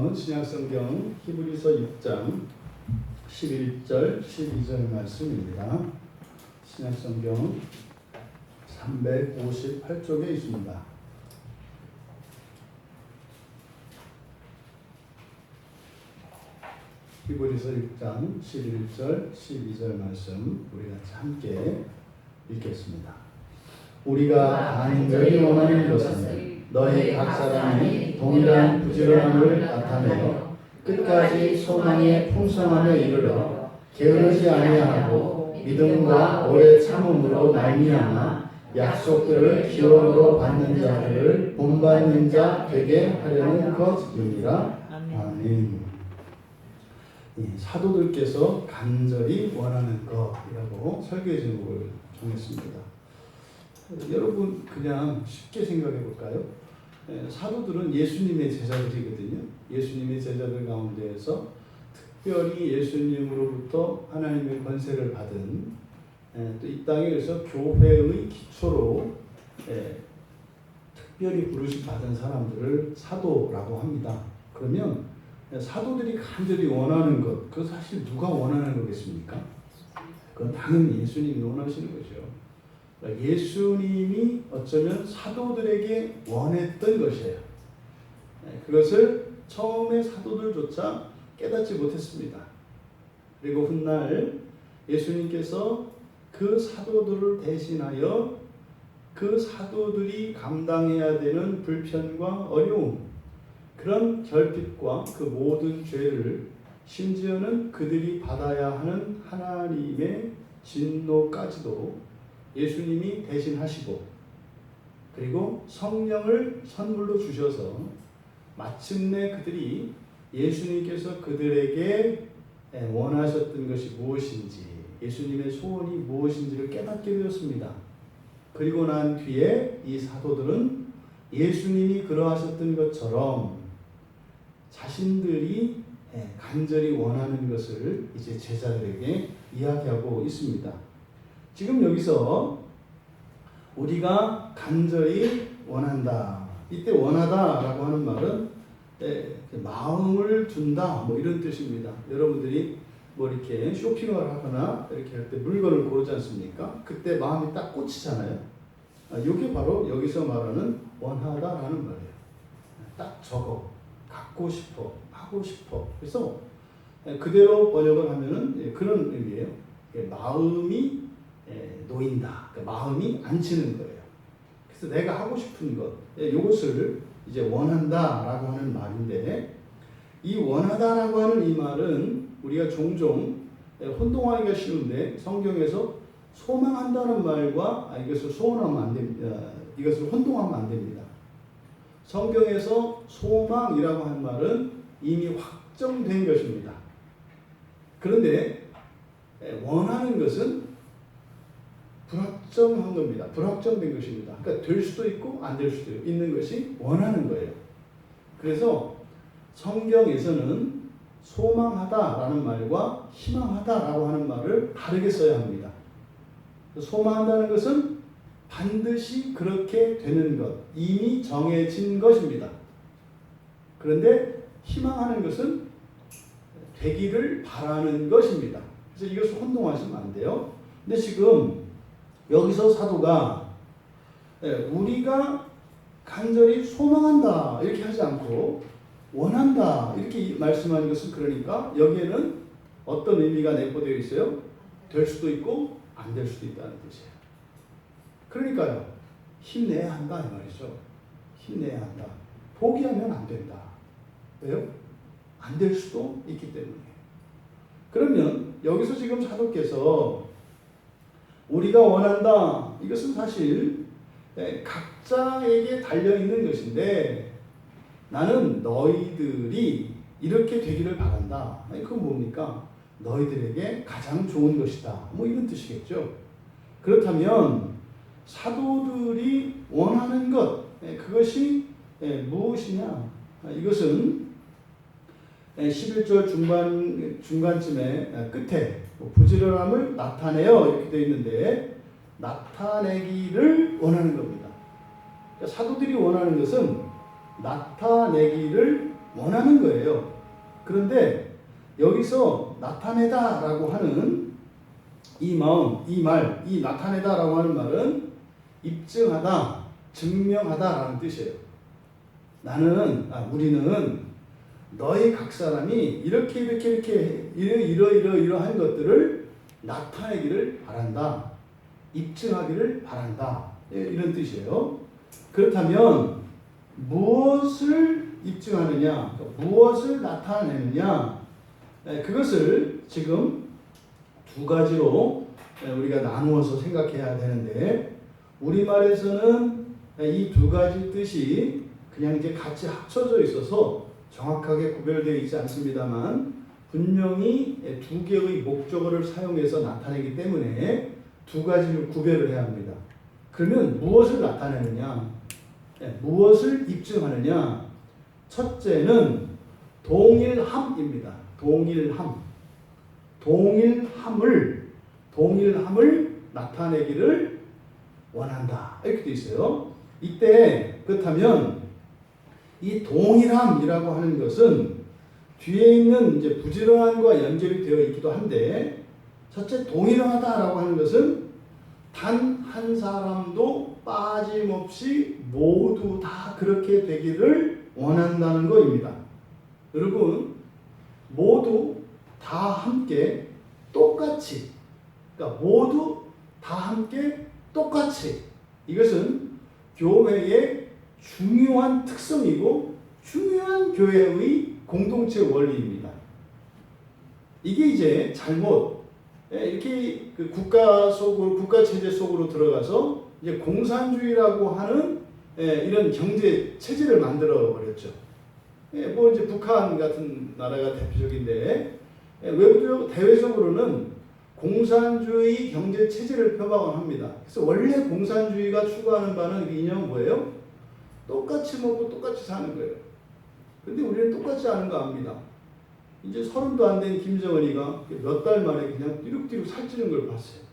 말씀은 신약성경 히브리서 6장 11절 12절 말씀입니다. 신약성경 358쪽에 있습니다. 히브리서 6장 11절 12절 말씀 우리가 함께 읽겠습니다. 우리가 간절히 원하는 것은 너희 각 사람이 동일한 부지런함을 나타내어 끝까지 소망의 풍성함에 이르러 게으르지 아니하고 믿음과 오래 참음으로 말미암아 약속들을 기원으로 받는 자들을 본받는 자 되게 하려는 것이니라. 아멘. 사도들께서 간절히 원하는 것이라고 설교의 제목을 정했습니다. 여러분 그냥 쉽게 생각해 볼까요? 사도들은 예수님의 제자들이거든요. 예수님의 제자들 가운데에서 특별히 예수님으로부터 하나님의 권세를 받은 또 이 땅에서 교회의 기초로 특별히 부르심 받은 사람들을 사도라고 합니다. 그러면 사도들이 간절히 원하는 것, 그 사실 누가 원하는 거겠습니까? 그건 당연히 예수님이 원하시는 거죠. 예수님이 어쩌면 사도들에게 원했던 것이에요. 그것을 처음에 사도들조차 깨닫지 못했습니다. 그리고 훗날 예수님께서 그 사도들을 대신하여 그 사도들이 감당해야 되는 불편과 어려움, 그런 결핍과 그 모든 죄를 심지어는 그들이 받아야 하는 하나님의 진노까지도 예수님이 대신하시고 그리고 성령을 선물로 주셔서 마침내 그들이 예수님께서 그들에게 원하셨던 것이 무엇인지, 예수님의 소원이 무엇인지를 깨닫게 되었습니다. 그리고 난 뒤에 이 사도들은 예수님이 그러하셨던 것처럼 자신들이 간절히 원하는 것을 이제 제자들에게 이야기하고 있습니다. 지금 여기서 우리가 간절히 원한다. 이때 원하다라고 하는 말은 마음을 둔다 뭐 이런 뜻입니다. 여러분들이 뭐 이렇게 쇼핑을 하거나 이렇게 할 때 물건을 고르지 않습니까? 그때 마음이 딱 꽂히잖아요. 이게 바로 여기서 말하는 원하다라는 말이에요. 딱 저거 갖고 싶어, 하고 싶어. 그래서 그대로 번역을 하면은 그런 의미예요. 마음이 놓인다. 그러니까 마음이 앉히는 거예요. 그래서 내가 하고 싶은 것, 이것을 이제 원한다라고 하는 말인데, 이 원하다라고 하는 이 말은 우리가 종종 혼동하기가 쉬운데 성경에서 소망한다는 말과 이것을 소원하면 안 됩니다. 이것을 혼동하면 안 됩니다. 성경에서 소망이라고 하는 말은 이미 확정된 것입니다. 그런데 원하는 것은 불확정한 겁니다. 불확정된 것입니다. 그러니까 될 수도 있고 안 될 수도 있는 것이 원하는 거예요. 그래서 성경에서는 소망하다라는 말과 희망하다라고 하는 말을 다르게 써야 합니다. 소망한다는 것은 반드시 그렇게 되는 것, 이미 정해진 것입니다. 그런데 희망하는 것은 되기를 바라는 것입니다. 그래서 이것을 혼동하시면 안 돼요. 근데 지금 여기서 사도가 우리가 간절히 소망한다 이렇게 하지 않고 원한다 이렇게 말씀하는 것은, 그러니까 여기에는 어떤 의미가 내포되어 있어요? 될 수도 있고 안 될 수도 있다는 뜻이에요. 그러니까요, 힘내야 한다 이 말이죠. 힘내야 한다. 포기하면 안 된다. 왜요? 안 될 수도 있기 때문에. 그러면 여기서 지금 사도께서 우리가 원한다, 이것은 사실 각자에게 달려있는 것인데, 나는 너희들이 이렇게 되기를 바란다. 그건 뭡니까? 너희들에게 가장 좋은 것이다. 뭐 이런 뜻이겠죠. 그렇다면 사도들이 원하는 것, 그것이 무엇이냐? 이것은 11절 중간쯤에 끝에 부지런함을 나타내어 이렇게 되어 있는데, 나타내기를 원하는 겁니다. 사도들이 원하는 것은 나타내기를 원하는 거예요. 그런데 여기서 나타내다라고 하는 이 마음, 이 말, 이 나타내다라고 하는 말은 입증하다, 증명하다라는 뜻이에요. 우리는 너희 각 사람이 이렇게 이러한 것들을 나타내기를 바란다. 입증하기를 바란다. 이런 뜻이에요. 그렇다면 무엇을 입증하느냐, 무엇을 나타내느냐, 그것을 지금 두 가지로 우리가 나누어서 생각해야 되는데, 우리말에서는 이 두 가지 뜻이 그냥 이제 같이 합쳐져 있어서 정확하게 구별되어 있지 않습니다만, 분명히 두 개의 목적어를 사용해서 나타내기 때문에 두 가지를 구별을 해야 합니다. 그러면 무엇을 나타내느냐, 무엇을 입증하느냐? 첫째는 동일함입니다. 동일함을 나타내기를 원한다. 이렇게 돼 있어요. 이때 그렇다면 이 동일함이라고 하는 것은 뒤에 있는 이제 부지런함과 연결이 되어 있기도 한데, 첫째 동일하다라고 하는 것은 단 한 사람도 빠짐없이 모두 다 그렇게 되기를 원한다는 것입니다. 여러분, 모두 다 함께 똑같이, 그러니까 모두 다 함께 똑같이, 이것은 교회의 중요한 특성이고 중요한 교회의 공동체 원리입니다. 이게 이제 잘못 이렇게 그 국가 체제 속으로 들어가서 이제 공산주의라고 하는 이런 경제 체제를 만들어 버렸죠. 뭐 이제 북한 같은 나라가 대표적인데, 외부적 대외적으로는 공산주의 경제 체제를 표방을 합니다. 그래서 원래 공산주의가 추구하는 바는 이념은 뭐예요? 똑같이 먹고 똑같이 사는 거예요. 근데 우리는 똑같지 않은 거 압니다. 이제 30도 안 된 김정은이가 몇 달 만에 그냥 띠룩띠룩 살찌는 걸 봤어요.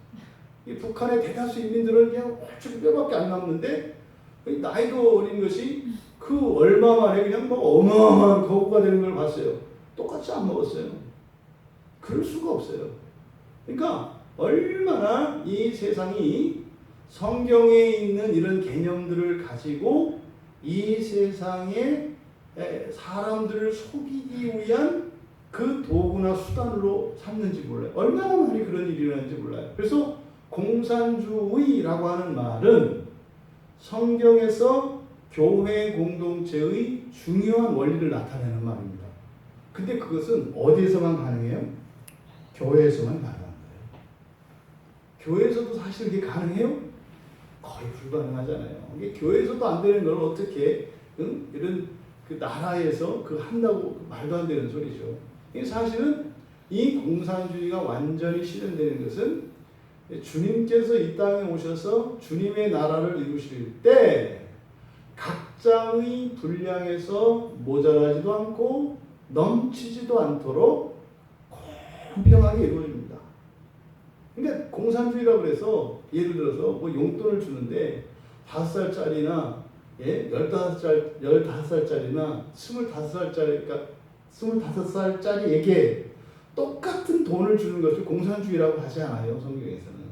이 북한의 대다수 인민들은 그냥 얼추 뼈밖에 안 남는데, 나이도 어린 것이 그 얼마 만에 그냥 뭐 어마어마한 거구가 되는 걸 봤어요. 똑같이 안 먹었어요. 그럴 수가 없어요. 그러니까 얼마나 이 세상이 성경에 있는 이런 개념들을 가지고 이 세상에 사람들을 속이기 위한 그 도구나 수단으로 삼는지 몰라요. 얼마나 많이 그런 일이 일어나는지 몰라요. 그래서 공산주의라고 하는 말은 성경에서 교회 공동체의 중요한 원리를 나타내는 말입니다. 근데 그것은 어디에서만 가능해요? 교회에서만 가능한 거예요. 교회에서도 사실 이게 가능해요? 거의 불가능하잖아요. 이게 교회에서도 안 되는 걸 어떻게 이런 그 나라에서 그 한다고 말도 안 되는 소리죠. 사실은 이 공산주의가 완전히 실현되는 것은 주님께서 이 땅에 오셔서 주님의 나라를 이루실 때 각자의 분량에서 모자라지도 않고 넘치지도 않도록 공평하게 이루어집니다. 그러니까 공산주의라고 해서 예를 들어서 뭐 용돈을 주는데 5살짜리나 15살짜리나 25살짜리에게 똑같은 돈을 주는 것을 공산주의라고 하지 않아요. 성경에서는.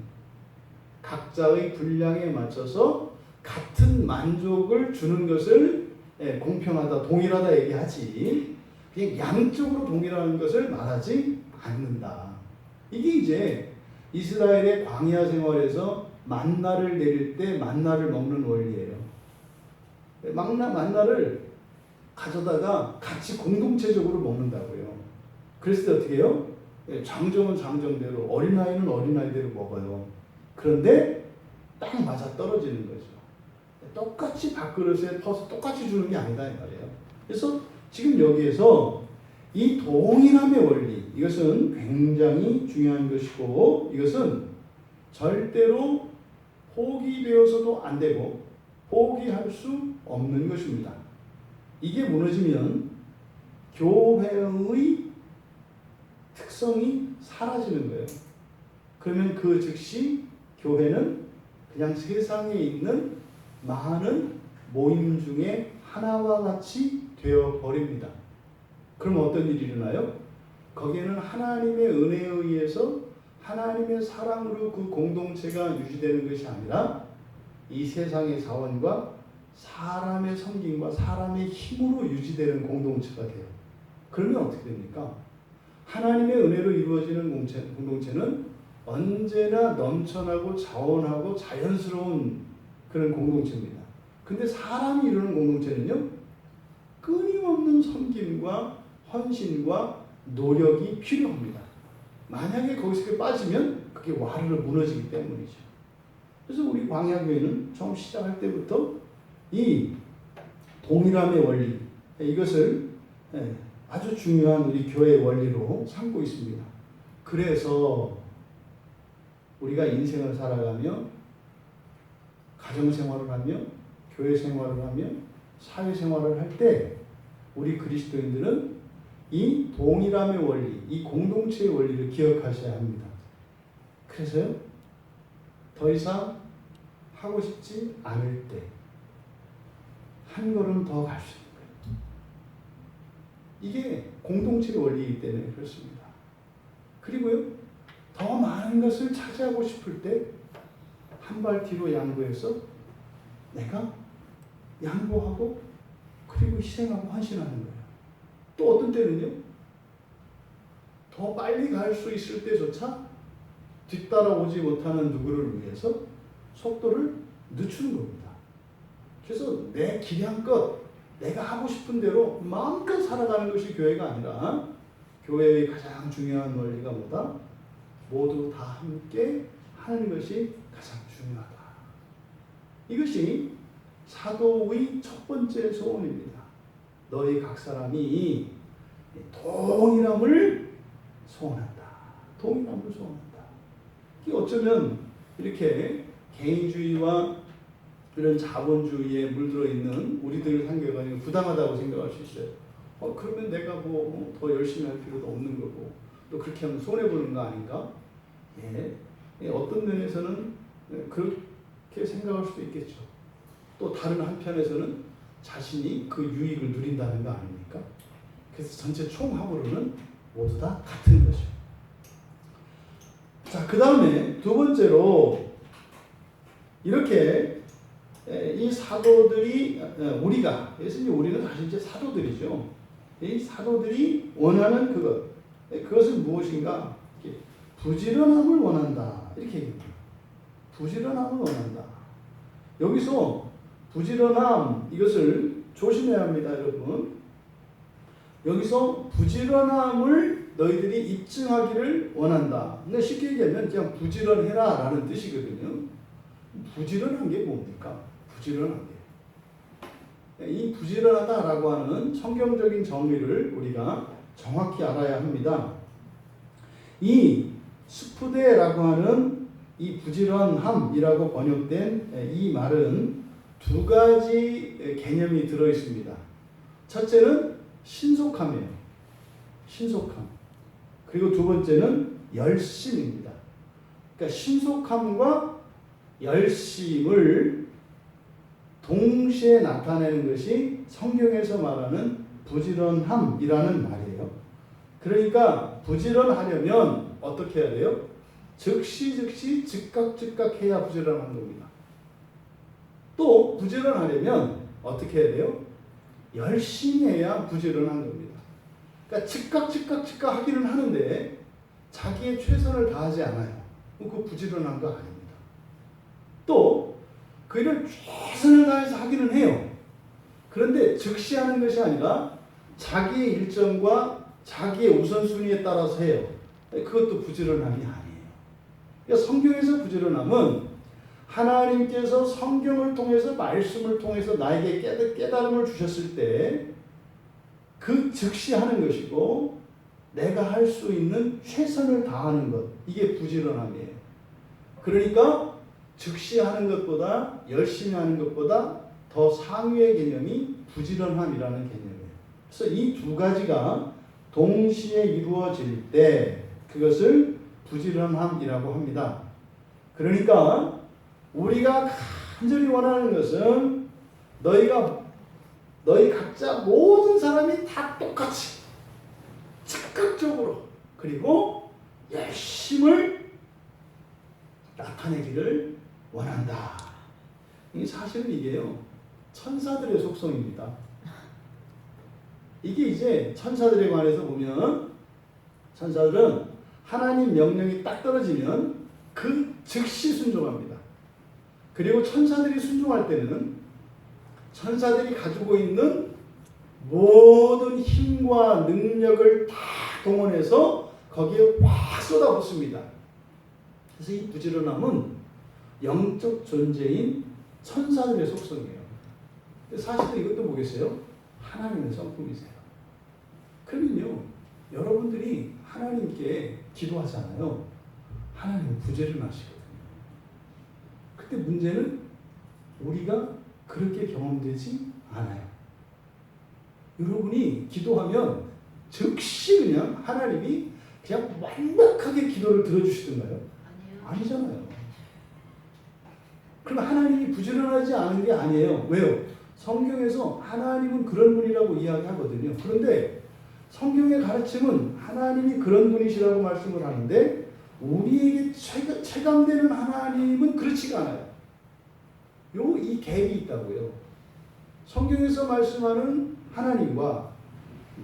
각자의 분량에 맞춰서 같은 만족을 주는 것을 공평하다, 동일하다 얘기하지, 그냥 양쪽으로 동일한 것을 말하지 않는다. 이게 이제 이스라엘의 광야 생활에서 만나를 내릴 때 만나를 먹는 원리예요. 만나를 가져다가 같이 공동체적으로 먹는다고요. 그랬을 때 어떻게 해요? 장정은 장정대로, 어린아이는 어린아이대로 먹어요. 그런데 딱 맞아 떨어지는 거죠. 똑같이 밥그릇에 퍼서 똑같이 주는 게 아니다 이 말이에요. 그래서 지금 여기에서 이 동일함의 원리, 이것은 굉장히 중요한 것이고, 이것은 절대로 포기되어서도 안 되고 포기할 수 없는 것입니다. 이게 무너지면 교회의 특성이 사라지는 거예요. 그러면 그 즉시 교회는 그냥 세상에 있는 많은 모임 중에 하나와 같이 되어 버립니다. 그러면 어떤 일이 일어나요? 거기에는 하나님의 은혜에 의해서 하나님의 사랑으로 그 공동체가 유지되는 것이 아니라 이 세상의 자원과 사람의 섬김과 사람의 힘으로 유지되는 공동체가 돼요. 그러면 어떻게 됩니까? 하나님의 은혜로 이루어지는 공동체는 언제나 넘쳐나고 자원하고 자연스러운 그런 공동체입니다. 근데 사람이 이루는 공동체는요, 끊임없는 섬김과 헌신과 노력이 필요합니다. 만약에 거기서 빠지면 그게 와르르 무너지기 때문이죠. 그래서 우리 광야교회는 처음 시작할 때부터 이 동일함의 원리, 이것을 아주 중요한 우리 교회의 원리로 삼고 있습니다. 그래서 우리가 인생을 살아가며 가정생활을 하며 교회 생활을 하며 사회생활을 할 때 우리 그리스도인들은 이 동일함의 원리, 이 공동체의 원리를 기억하셔야 합니다. 그래서요, 더 이상 하고 싶지 않을 때 한 걸음 더 갈 수 있는 거예요. 이게 공동체의 원리이기 때문에 그렇습니다. 그리고요, 더 많은 것을 차지하고 싶을 때 한 발 뒤로 양보해서 내가 양보하고 그리고 희생하고 헌신하는 거예요. 또 어떤 때는요, 더 빨리 갈 수 있을 때조차 뒤따라오지 못하는 누구를 위해서 속도를 늦추는 겁니다. 그래서 내 기량껏 내가 하고 싶은 대로 마음껏 살아가는 것이 교회가 아니라 교회의 가장 중요한 원리가 뭐다? 모두 다 함께 하는 것이 가장 중요하다. 이것이 사도의 첫 번째 소원입니다. 너희 각 사람이 동일함을 소원한다. 동일함을 소원한다. 이게 어쩌면 이렇게 개인주의와 이런 자본주의에 물들어 있는 우리들을 상대하기가 부당하다고 생각할 수 있어요. 그러면 내가 뭐 더 열심히 할 필요도 없는 거고 또 그렇게 하면 손해보는 거 아닌가? 어떤 면에서는 그렇게 생각할 수도 있겠죠. 또 다른 한편에서는 자신이 그 유익을 누린다는 거 아닙니까? 그래서 전체 총합으로는 모두 다 같은 거죠. 자, 그 다음에 두 번째로 이렇게 이 사도들이 우리가 그래서 우리는 사실 이제 사도들이죠. 이 사도들이 원하는 그것은 무엇인가? 부지런함을 원한다. 이렇게 얘기합니다. 부지런함을 원한다. 여기서 부지런함 이것을 조심해야 합니다, 여러분. 여기서 부지런함을 너희들이 입증하기를 원한다. 근데 쉽게 얘기하면 그냥 부지런해라라는 뜻이거든요. 부지런한 게 뭡니까? 부지런한 게. 이 부지런하다라고 하는 성경적인 정의를 우리가 정확히 알아야 합니다. 이 스푸데라고 하는 이 부지런함이라고 번역된 이 말은 두 가지 개념이 들어 있습니다. 첫째는 신속함이에요. 신속함. 그리고 두 번째는 열심입니다. 그러니까 신속함과 열심을 동시에 나타내는 것이 성경에서 말하는 부지런함이라는 말이에요. 그러니까 부지런하려면 어떻게 해야 돼요? 즉시 즉각 해야 부지런한 겁니다. 또 부지런하려면 어떻게 해야 돼요? 열심히 해야 부지런한 겁니다. 그러니까 즉각 하기는 하는데 자기의 최선을 다하지 않아요. 그거 부지런한 거 아닙니다. 또 그 일을 최선을 다해서 하기는 해요. 그런데 즉시 하는 것이 아니라 자기의 일정과 자기의 우선순위에 따라서 해요. 그것도 부지런함이 아니에요. 그러니까 성경에서 부지런함은 하나님께서 성경을 통해서 말씀을 통해서 나에게 깨달음을 주셨을 때 그 즉시 하는 것이고 내가 할 수 있는 최선을 다하는 것, 이게 부지런함이에요. 그러니까 즉시 하는 것보다 열심히 하는 것보다 더 상위의 개념이 부지런함이라는 개념이에요. 그래서 이 두 가지가 동시에 이루어질 때 그것을 부지런함이라고 합니다. 그러니까 우리가 간절히 원하는 것은 너희 각자 모든 사람이 다 똑같이 그리고 열심을 나타내기를 원한다. 사실은 이게요, 천사들의 속성입니다. 이게 이제 천사들에 관해서 보면, 천사들은 하나님 명령이 딱 떨어지면 그 즉시 순종합니다. 그리고 천사들이 순종할 때는 천사들이 가지고 있는 모든 힘과 능력을 다 동원해서 거기에 확 쏟아붓습니다. 그래서 이 부지런함은 영적 존재인 천사들의 속성이에요. 사실은 이것도 보겠어요? 하나님의 성품이세요. 그러면요, 여러분들이 하나님께 기도하잖아요. 하나님은 부지런하시거든요. 근데 문제는 우리가 그렇게 경험되지 않아요. 여러분이 기도하면 즉시 그냥 하나님이 그냥 완벽하게 기도를 들어주시던가요? 아니잖아요. 그럼 하나님이 부지런하지 않은 게 아니에요. 왜요? 성경에서 하나님은 그런 분이라고 이야기하거든요. 그런데 성경의 가르침은 하나님이 그런 분이시라고 말씀을 하는데 우리에게 체감되는 하나님은 그렇지가 않아요. 이 갭이 있다고요. 성경에서 말씀하는 하나님과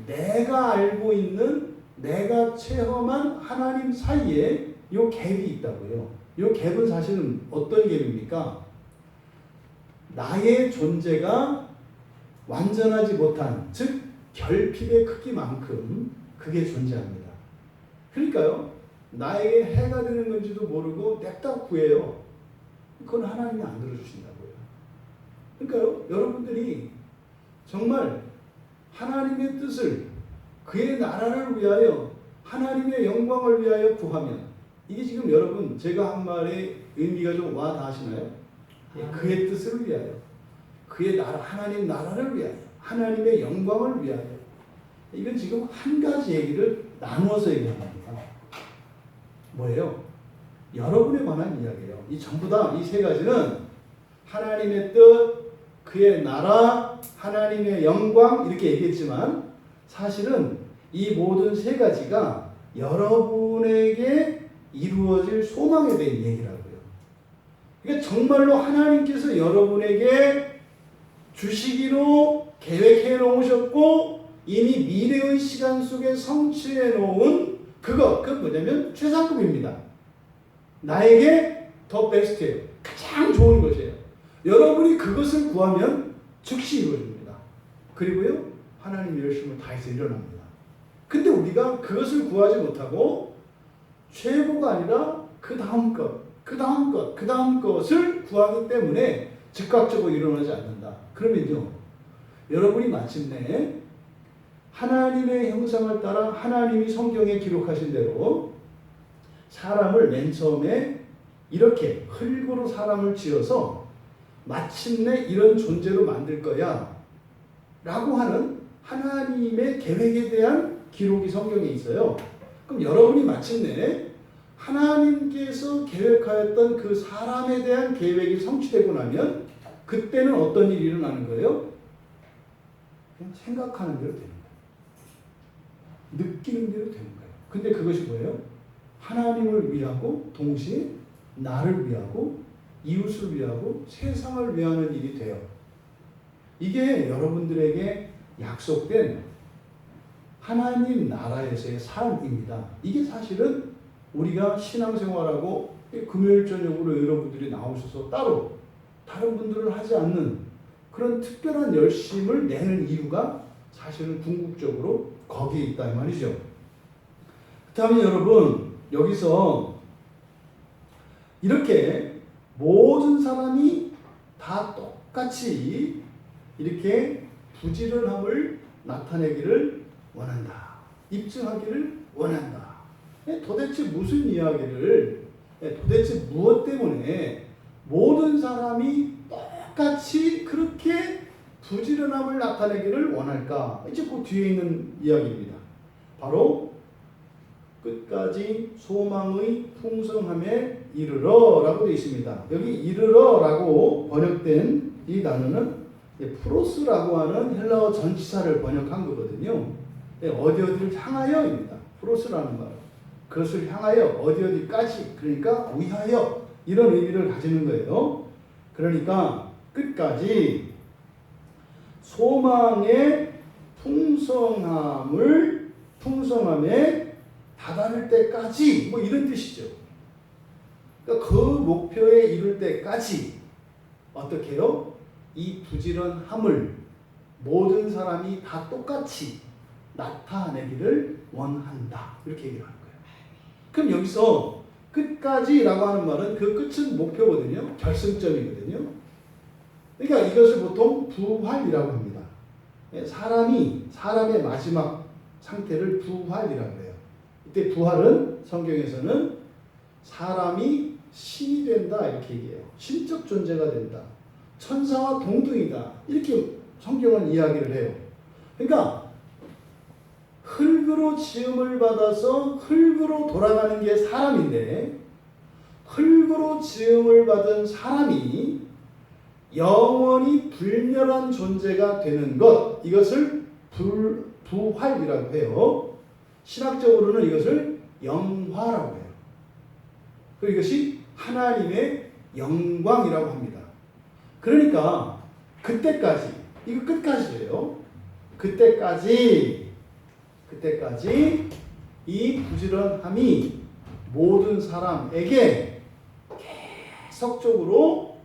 내가 알고 있는, 내가 체험한 하나님 사이에 이 갭이 있다고요. 이 갭은 사실은 어떤 갭입니까? 나의 존재가 완전하지 못한, 즉 결핍의 크기만큼 그게 존재합니다. 그러니까요, 나에게 해가 되는 건지도 모르고 냅다 구해요. 그건 하나님이 안 들어주신다고요. 그러니까요, 여러분들이 정말 하나님의 뜻을, 그의 나라를 위하여, 하나님의 영광을 위하여 구하면, 이게 지금 여러분 제가 한 말의 의미가 좀 와 닿으시나요? 그의 뜻을 위하여, 그의 나라, 하나님 나라를 위하여, 하나님의 영광을 위하여. 이건 지금 한 가지 얘기를 나누어서 얘기합니다. 뭐예요? 여러분에 관한 이야기예요. 이 전부 다 이 세 가지는 하나님의 뜻, 그의 나라, 하나님의 영광 이렇게 얘기했지만 사실은 이 모든 세 가지가 여러분에게 이루어질 소망에 대한 얘기라고요. 그러니까 정말로 하나님께서 여러분에게 주시기로 계획해 놓으셨고 이미 미래의 시간 속에 성취해 놓은 그 뭐냐면 최상급입니다. 나에게 더 베스트예요. 가장 좋은 것이에요. 여러분이 그것을 구하면 즉시 이루어집니다. 그리고요, 하나님 열심을 다해서 일어납니다. 근데 우리가 그것을 구하지 못하고 최고가 아니라 그 다음 것, 그 다음 것, 그 다음 것을 구하기 때문에 즉각적으로 일어나지 않는다. 그러면요, 여러분이 마침내 하나님의 형상을 따라 하나님이 성경에 기록하신 대로 사람을 맨 처음에 이렇게 흙으로 사람을 지어서 마침내 이런 존재로 만들 거야 라고 하는 하나님의 계획에 대한 기록이 성경에 있어요. 그럼 여러분이 마침내 하나님께서 계획하였던 그 사람에 대한 계획이 성취되고 나면 그때는 어떤 일이 일어나는 거예요? 그냥 생각하는 대로 되는 거예요. 느끼는 대로 되는 거예요. 근데 그것이 뭐예요? 하나님을 위하고 동시에 나를 위하고 이웃을 위하고 세상을 위하는 일이 돼요. 이게 여러분들에게 약속된 하나님 나라에서의 삶입니다. 이게 사실은 우리가 신앙생활하고 금요일 저녁으로 여러분들이 나오셔서 따로 다른 분들은 하지 않는 그런 특별한 열심을 내는 이유가 사실은 궁극적으로 거기에 있다 이 말이죠. 그렇다면 여러분 여기서 이렇게 모든 사람이 다 똑같이 이렇게 부지런함을 나타내기를 원한다. 입증하기를 원한다. 도대체 무슨 이야기를, 도대체 무엇 때문에 모든 사람이 똑같이 그렇게 부지런함을 나타내기를 원할까? 이제 그 뒤에 있는 이야기입니다. 바로 끝까지 소망의 풍성함에 이르러 라고 되어 있습니다. 여기 이르러 라고 번역된 이 단어는 프로스라고 하는 헬라어 전치사를 번역한 거거든요. 어디를 향하여입니다. 프로스라는 말. 그것을 향하여 어디까지 그러니까 위하여 이런 의미를 가지는 거예요. 그러니까 끝까지 소망의 풍성함에 다다를 때까지 뭐 이런 뜻이죠. 그러니까 그 목표에 이룰 때까지 어떻게 해요? 이 부지런함을 모든 사람이 다 똑같이 나타내기를 원한다. 이렇게 얘기를 하는 거예요. 그럼 여기서 끝까지라고 하는 말은 그 끝은 목표거든요. 결승점이거든요. 그러니까 이것을 보통 부활이라고 합니다. 사람의 마지막 상태를 부활이라고 해요. 이때 부활은 성경에서는 사람이 신이 된다 이렇게 얘기해요. 신적 존재가 된다. 천사와 동등이다. 이렇게 성경은 이야기를 해요. 그러니까 흙으로 지음을 받아서 흙으로 돌아가는 게 사람인데 흙으로 지음을 받은 사람이 영원히 불멸한 존재가 되는 것, 이것을 부활이라고 해요. 신학적으로는 이것을 영화라고 해요. 그리고 이것이 하나님의 영광이라고 합니다. 그러니까 그때까지, 이거 끝까지예요. 그때까지 이 부지런함이 모든 사람에게 계속적으로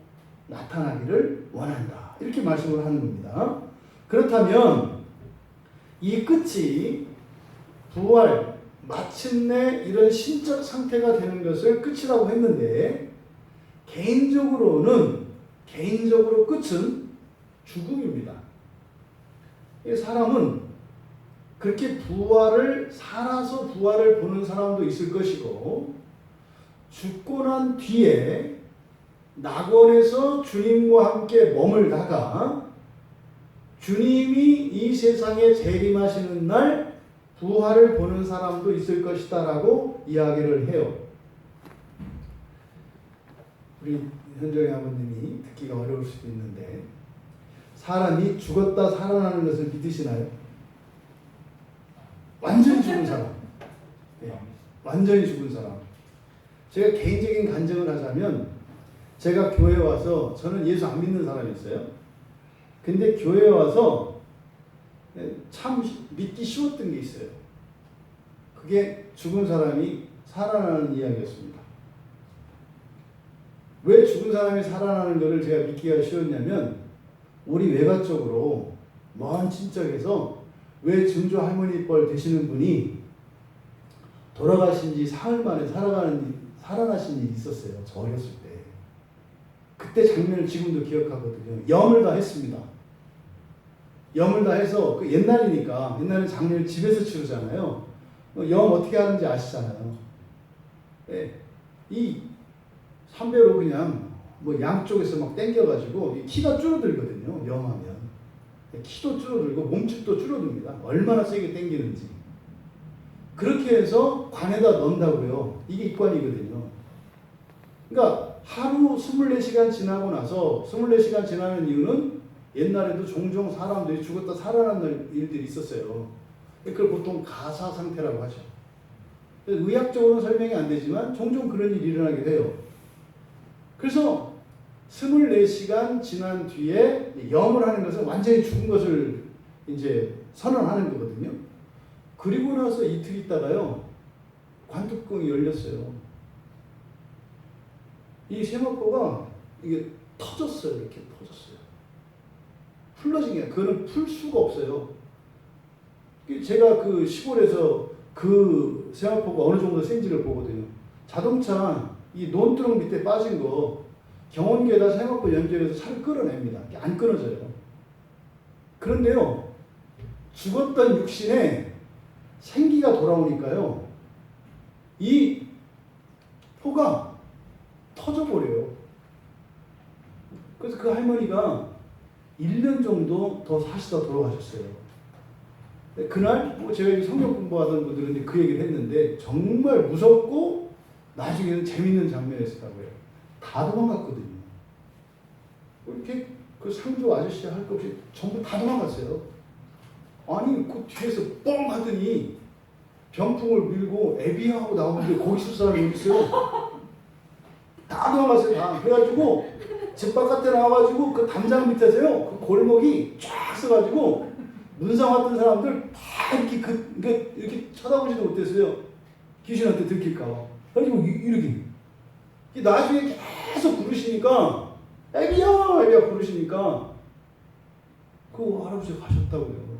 나타나기를 원한다. 이렇게 말씀을 하는 겁니다. 그렇다면 이 끝이 부활, 마침내 이런 신적 상태가 되는 것을 끝이라고 했는데 개인적으로 끝은 죽음입니다. 사람은 그렇게 살아서 부활을 보는 사람도 있을 것이고 죽고 난 뒤에 낙원에서 주님과 함께 머물다가 주님이 이 세상에 재림하시는 날 부활을 보는 사람도 있을 것이다 라고 이야기를 해요. 우리 현정이 아버님이 듣기가 어려울 수도 있는데 사람이 죽었다 살아나는 것을 믿으시나요? 완전히 죽은 사람. 네, 완전히 죽은 사람. 제가 개인적인 간증을 하자면 제가 교회에 와서 저는 예수 안 믿는 사람이었어요. 근데 교회에 와서 참 믿기 쉬웠던 게 있어요. 그게 죽은 사람이 살아나는 이야기였습니다. 왜 죽은 사람이 살아나는 것을 제가 믿기가 쉬웠냐면 우리 외가 쪽으로 먼 친척에서 왜 증조 할머니 뻘 되시는 분이 돌아가신 지 사흘 만에 살아나신 일이 있었어요. 저 어렸을 때. 그때 장면을 지금도 기억하거든요. 염을 다 했습니다. 염을 다 해서 옛날이니까 옛날에 장례를 집에서 치르잖아요. 염 어떻게 하는지 아시잖아요. 네. 이 삼배로 그냥 양쪽에서 막 당겨가지고 키가 줄어들거든요. 염하면. 키도 줄어들고 몸집도 줄어듭니다. 얼마나 세게 당기는지. 그렇게 해서 관에다 넣는다고요. 이게 입관이거든요. 그러니까 하루 24시간 지나고 나서 24시간 지나는 이유는 옛날에도 종종 사람들이 죽었다 살아나는 일들이 있었어요. 그걸 보통 가사 상태라고 하죠. 의학적으로는 설명이 안 되지만 종종 그런 일이 일어나게 돼요. 그래서 24시간 지난 뒤에 염을 하는 것은 완전히 죽은 것을 이제 선언하는 거거든요. 그리고 나서 이틀 있다가요, 관뚜껑이 열렸어요. 이 세마포가 이게 터졌어요. 이렇게 터졌어요. 풀러진 게 그거는 풀 수가 없어요. 제가 그 시골에서 그 세마포가 어느 정도 센지를 보거든요. 자동차 이 논두렁 밑에 빠진 거 경운기에다 세마포 연결해서 차를 끌어냅니다. 안 끊어져요. 그런데요, 죽었던 육신에 생기가 돌아오니까요, 이 포가 터져버려요. 그래서 그 할머니가 1년 정도 더 사시다 돌아가셨어요. 그날 제가 성경 공부하던 분들은 그 얘기를 했는데 정말 무섭고 나중에는 재밌는 장면이었다고요. 다 도망갔거든요. 이렇게 그 상조 아저씨 할 것 없이 전부 다 도망갔어요. 아니 그 뒤에서 뻥 하더니 병풍을 밀고 애비하고 나오는데 거기 있을 사람이 어디 있어요? 다 도망갔어요. 다. 그래가지고 집 바깥에 나와가지고 그 담장 밑에서요. 그 골목이 쫙 써가지고 문상 왔던 사람들 다 이렇게 쳐다보지도 못했어요. 귀신한테 들킬까봐. 그래가지고 이렇게. 나중에 계속 부르시니까 애비야 애비야 부르시니까 그 할아버지가 가셨다고요.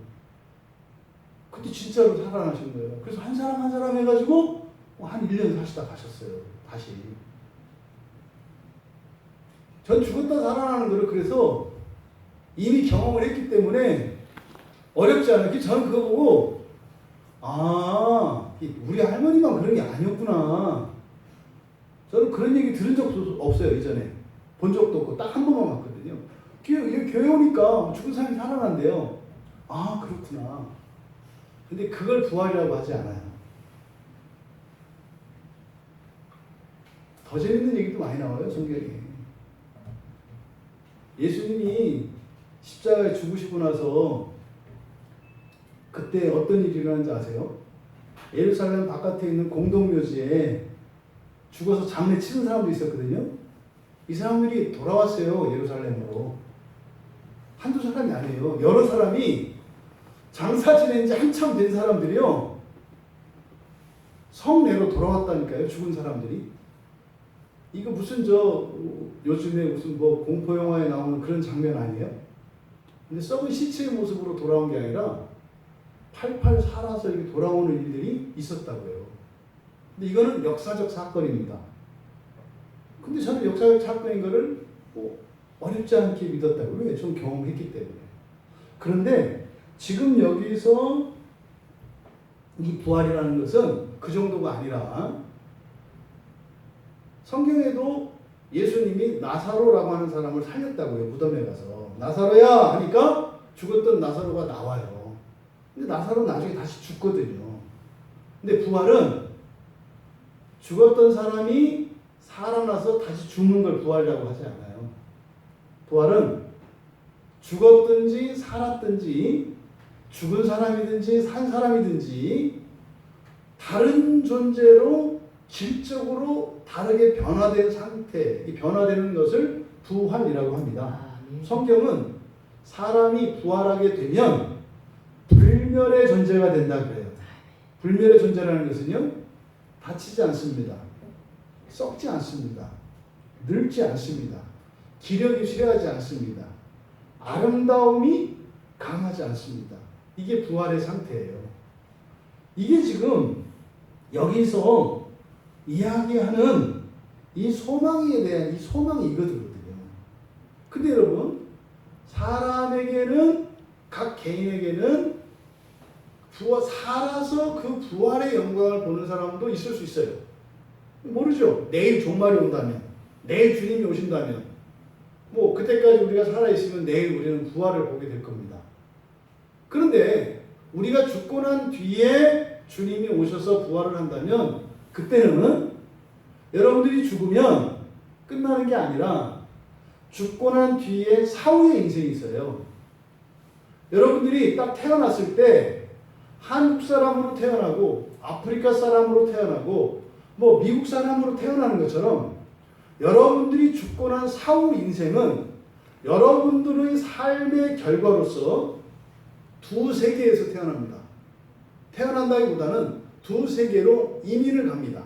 그때 진짜로 살아나신 거예요. 그래서 한 사람 한 사람 해가지고 한 1년 사시다 가셨어요. 다시. 전 죽었다 살아나는 거를 그래서 이미 경험을 했기 때문에 어렵지 않아요. 저는 그거 보고 우리 할머니만 그런 게 아니었구나. 저는 그런 얘기 들은 적도 없어요. 예전에. 본 적도 없고 딱 한 번만 봤거든요. 교회 오니까 죽은 사람이 살아난대요. 아 그렇구나. 근데 그걸 부활이라고 하지 않아요. 더 재밌는 얘기도 많이 나와요. 성경에. 예수님이 십자가에 죽으시고 나서 그때 어떤 일이 일어났는지 아세요? 예루살렘 바깥에 있는 공동묘지에 죽어서 장례 치는 사람도 있었거든요. 이 사람들이 돌아왔어요. 예루살렘으로. 한두 사람이 아니에요. 여러 사람이 장사 지낸 지 한참 된 사람들이요. 성내로 돌아왔다니까요. 죽은 사람들이. 이거 무슨 요즘에 무슨 공포 영화에 나오는 그런 장면 아니에요? 근데 썩은 시체의 모습으로 돌아온 게 아니라 팔팔 살아서 이렇게 돌아오는 일들이 있었다고요. 근데 이거는 역사적 사건입니다. 근데 저는 역사적 사건인 거를 어렵지 않게 믿었다고요. 왜? 좀 경험했기 때문에. 그런데 지금 여기서 이 부활이라는 것은 그 정도가 아니라 성경에도 예수님이 나사로라고 하는 사람을 살렸다고요. 무덤에 가서. 나사로야 하니까 죽었던 나사로가 나와요. 근데 나사로는 나중에 다시 죽거든요. 근데 부활은 죽었던 사람이 살아나서 다시 죽는 걸 부활이라고 하지 않아요. 부활은 죽었든지 살았든지 죽은 사람이든지 산 사람이든지 다른 존재로 질적으로 다르게 변화된 상태, 이 변화되는 것을 부활이라고 합니다. 성경은 사람이 부활하게 되면 불멸의 존재가 된다 그래요. 불멸의 존재라는 것은요, 다치지 않습니다. 썩지 않습니다. 늙지 않습니다. 기력이 쇠하지 않습니다. 아름다움이 강하지 않습니다. 이게 부활의 상태예요. 이게 지금 여기서 이야기하는 이 소망에 대한 이 소망이 이거거든요. 근데 여러분, 사람에게는, 각 개인에게는 살아서 그 부활의 영광을 보는 사람도 있을 수 있어요. 모르죠. 내일 종말이 온다면, 내일 주님이 오신다면, 그때까지 우리가 살아있으면 내일 우리는 부활을 보게 될 겁니다. 그런데 우리가 죽고 난 뒤에 주님이 오셔서 부활을 한다면 그때는 여러분들이 죽으면 끝나는 게 아니라 죽고 난 뒤에 사후의 인생이 있어요. 여러분들이 딱 태어났을 때 한국 사람으로 태어나고 아프리카 사람으로 태어나고 미국 사람으로 태어나는 것처럼 여러분들이 죽고 난 사후 인생은 여러분들의 삶의 결과로서 두 세계에서 태어납니다. 태어난다기보다는 두 세계로 이민을 갑니다.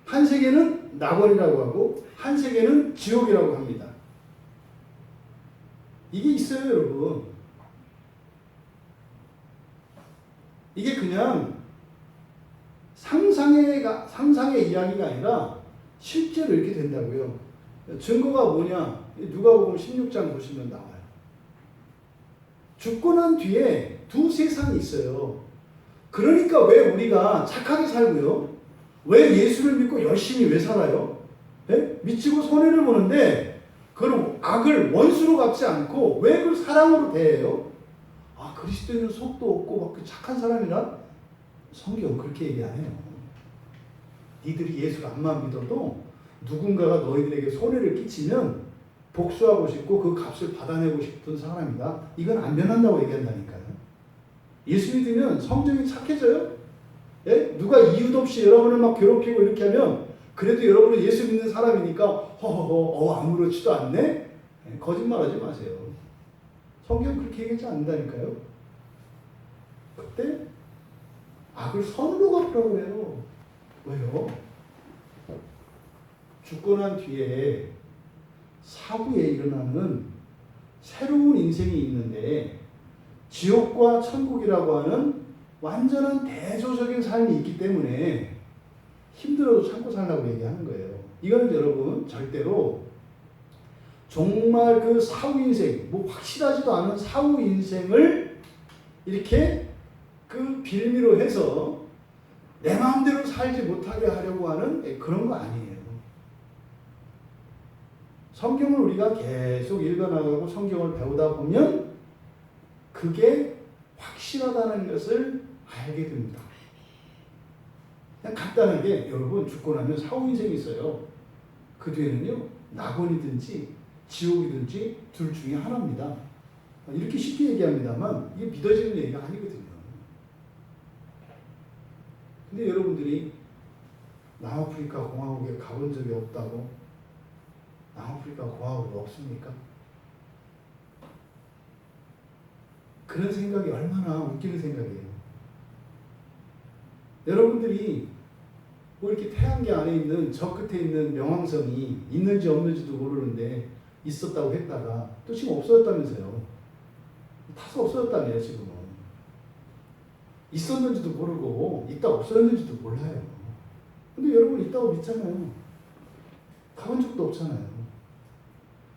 한 세계는 낙원이라고 하고 한 세계는 지옥이라고 합니다. 이게 있어요, 여러분. 이게 그냥 상상의 이야기가 아니라 실제로 이렇게 된다고요. 증거가 뭐냐? 누가복음 16장 보시면 나와요. 죽고 난 뒤에 두 세상이 있어요. 그러니까 왜 우리가 착하게 살고요? 왜 예수를 믿고 열심히 왜 살아요? 네? 미치고 손해를 보는데 그걸 악을 원수로 갚지 않고 왜 그걸 사랑으로 대해요? 그리스도인은 속도 없고 막 착한 사람이라? 성경 그렇게 얘기 안 해요. 니들이 예수를 안만 믿어도 누군가가 너희들에게 손해를 끼치면 복수하고 싶고 그 값을 받아내고 싶은 사람이다. 이건 안 변한다고 얘기한다니까요. 예수 믿으면 성정이 착해져요? 누가 이유도 없이 여러분을 막 괴롭히고 이렇게 하면 그래도 여러분은 예수 믿는 사람이니까 허허허 아무렇지도 않네? 거짓말하지 마세요. 성경 그렇게 얘기하지 않는다니까요. 그때 악을 선으로 갚으라고 해요. 왜요? 죽고 난 뒤에 사후에 일어나는 새로운 인생이 있는데 지옥과 천국이라고 하는 완전한 대조적인 삶이 있기 때문에 힘들어도 참고 살라고 얘기하는 거예요. 이거는 여러분 절대로 정말 그 사후 인생, 뭐 확실하지도 않은 사후 인생을 이렇게 그 빌미로 해서 내 마음대로 살지 못하게 하려고 하는 그런 거 아니에요. 성경을 우리가 계속 읽어나가고 성경을 배우다 보면 그게 확실하다는 것을 알게 됩니다. 그냥 간단하게 여러분 죽고 나면 사후 인생이 있어요. 그 뒤에는요 낙원이든지 지옥이든지 둘 중에 하나입니다. 이렇게 쉽게 얘기합니다만 이게 믿어지는 얘기가 아니거든요. 근데 여러분들이 남아프리카 공화국에 가본 적이 없다고? 남아프리카 공화국 없습니까? 그런 생각이 얼마나 웃기는 생각이에요. 여러분들이 뭐 이렇게 태양계 안에 있는 저 끝에 있는 명왕성이 있는지 없는지도 모르는데 있었다고 했다가 또 지금 없어졌다면서요. 타서 없어졌다네요 지금은. 있었는지도 모르고 있다 없어졌는지도 몰라요. 근데 여러분 있다고 믿잖아요. 가본 적도 없잖아요.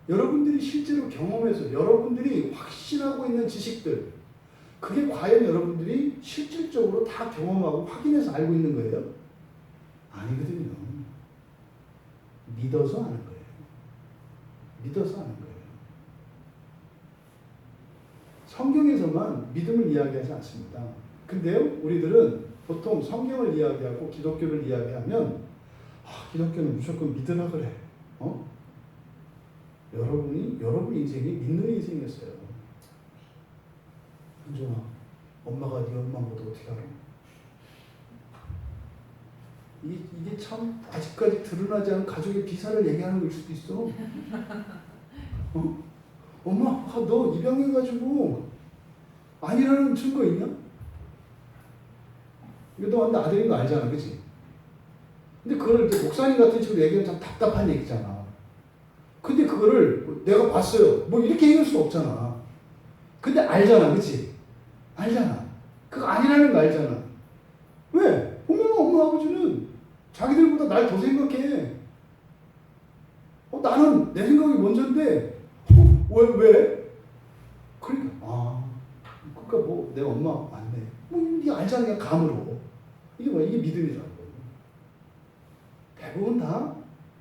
여러분들이 실제로 경험해서 여러분들이 확신하고 있는 지식들 그게 과연 여러분들이 실질적으로 다 경험하고 확인해서 알고 있는 거예요? 아니거든요. 믿어서 아는 거예요. 믿어서 아는 거예요. 성경에서만 믿음을 이야기하지 않습니다. 근데요, 우리들은 보통 성경을 이야기하고 기독교를 이야기하면 기독교는 무조건 믿으라 그래. 여러분 인생이 믿는 인생이었어요. 현종아, 엄마가 네 엄마보다 어떻게 알아? 이게 참 아직까지 드러나지 않은 가족의 비사를 얘기하는 걸 수도 있어. 엄마, 너 입양해가지고 아니라는 증거 있냐? 이거 너 완전 아들인 거 알잖아, 그치? 근데 그걸 이제 목사님 같은 식으로 얘기하면 참 답답한 얘기잖아. 근데 그거를 내가 봤어요. 뭐 이렇게 얘기할 수 없잖아. 근데 알잖아, 그치? 알잖아. 그거 아니라는 거 알잖아. 왜? 엄마, 아버지는 자기들보다 날 더 생각해. 나는 내 생각이 먼저인데, 왜? 그러니까, 그러니까 뭐, 내 엄마 맞네. 뭐, 이게 알잖아, 그냥 감으로. 이게 뭐야? 이게 믿음이라고. 대부분 다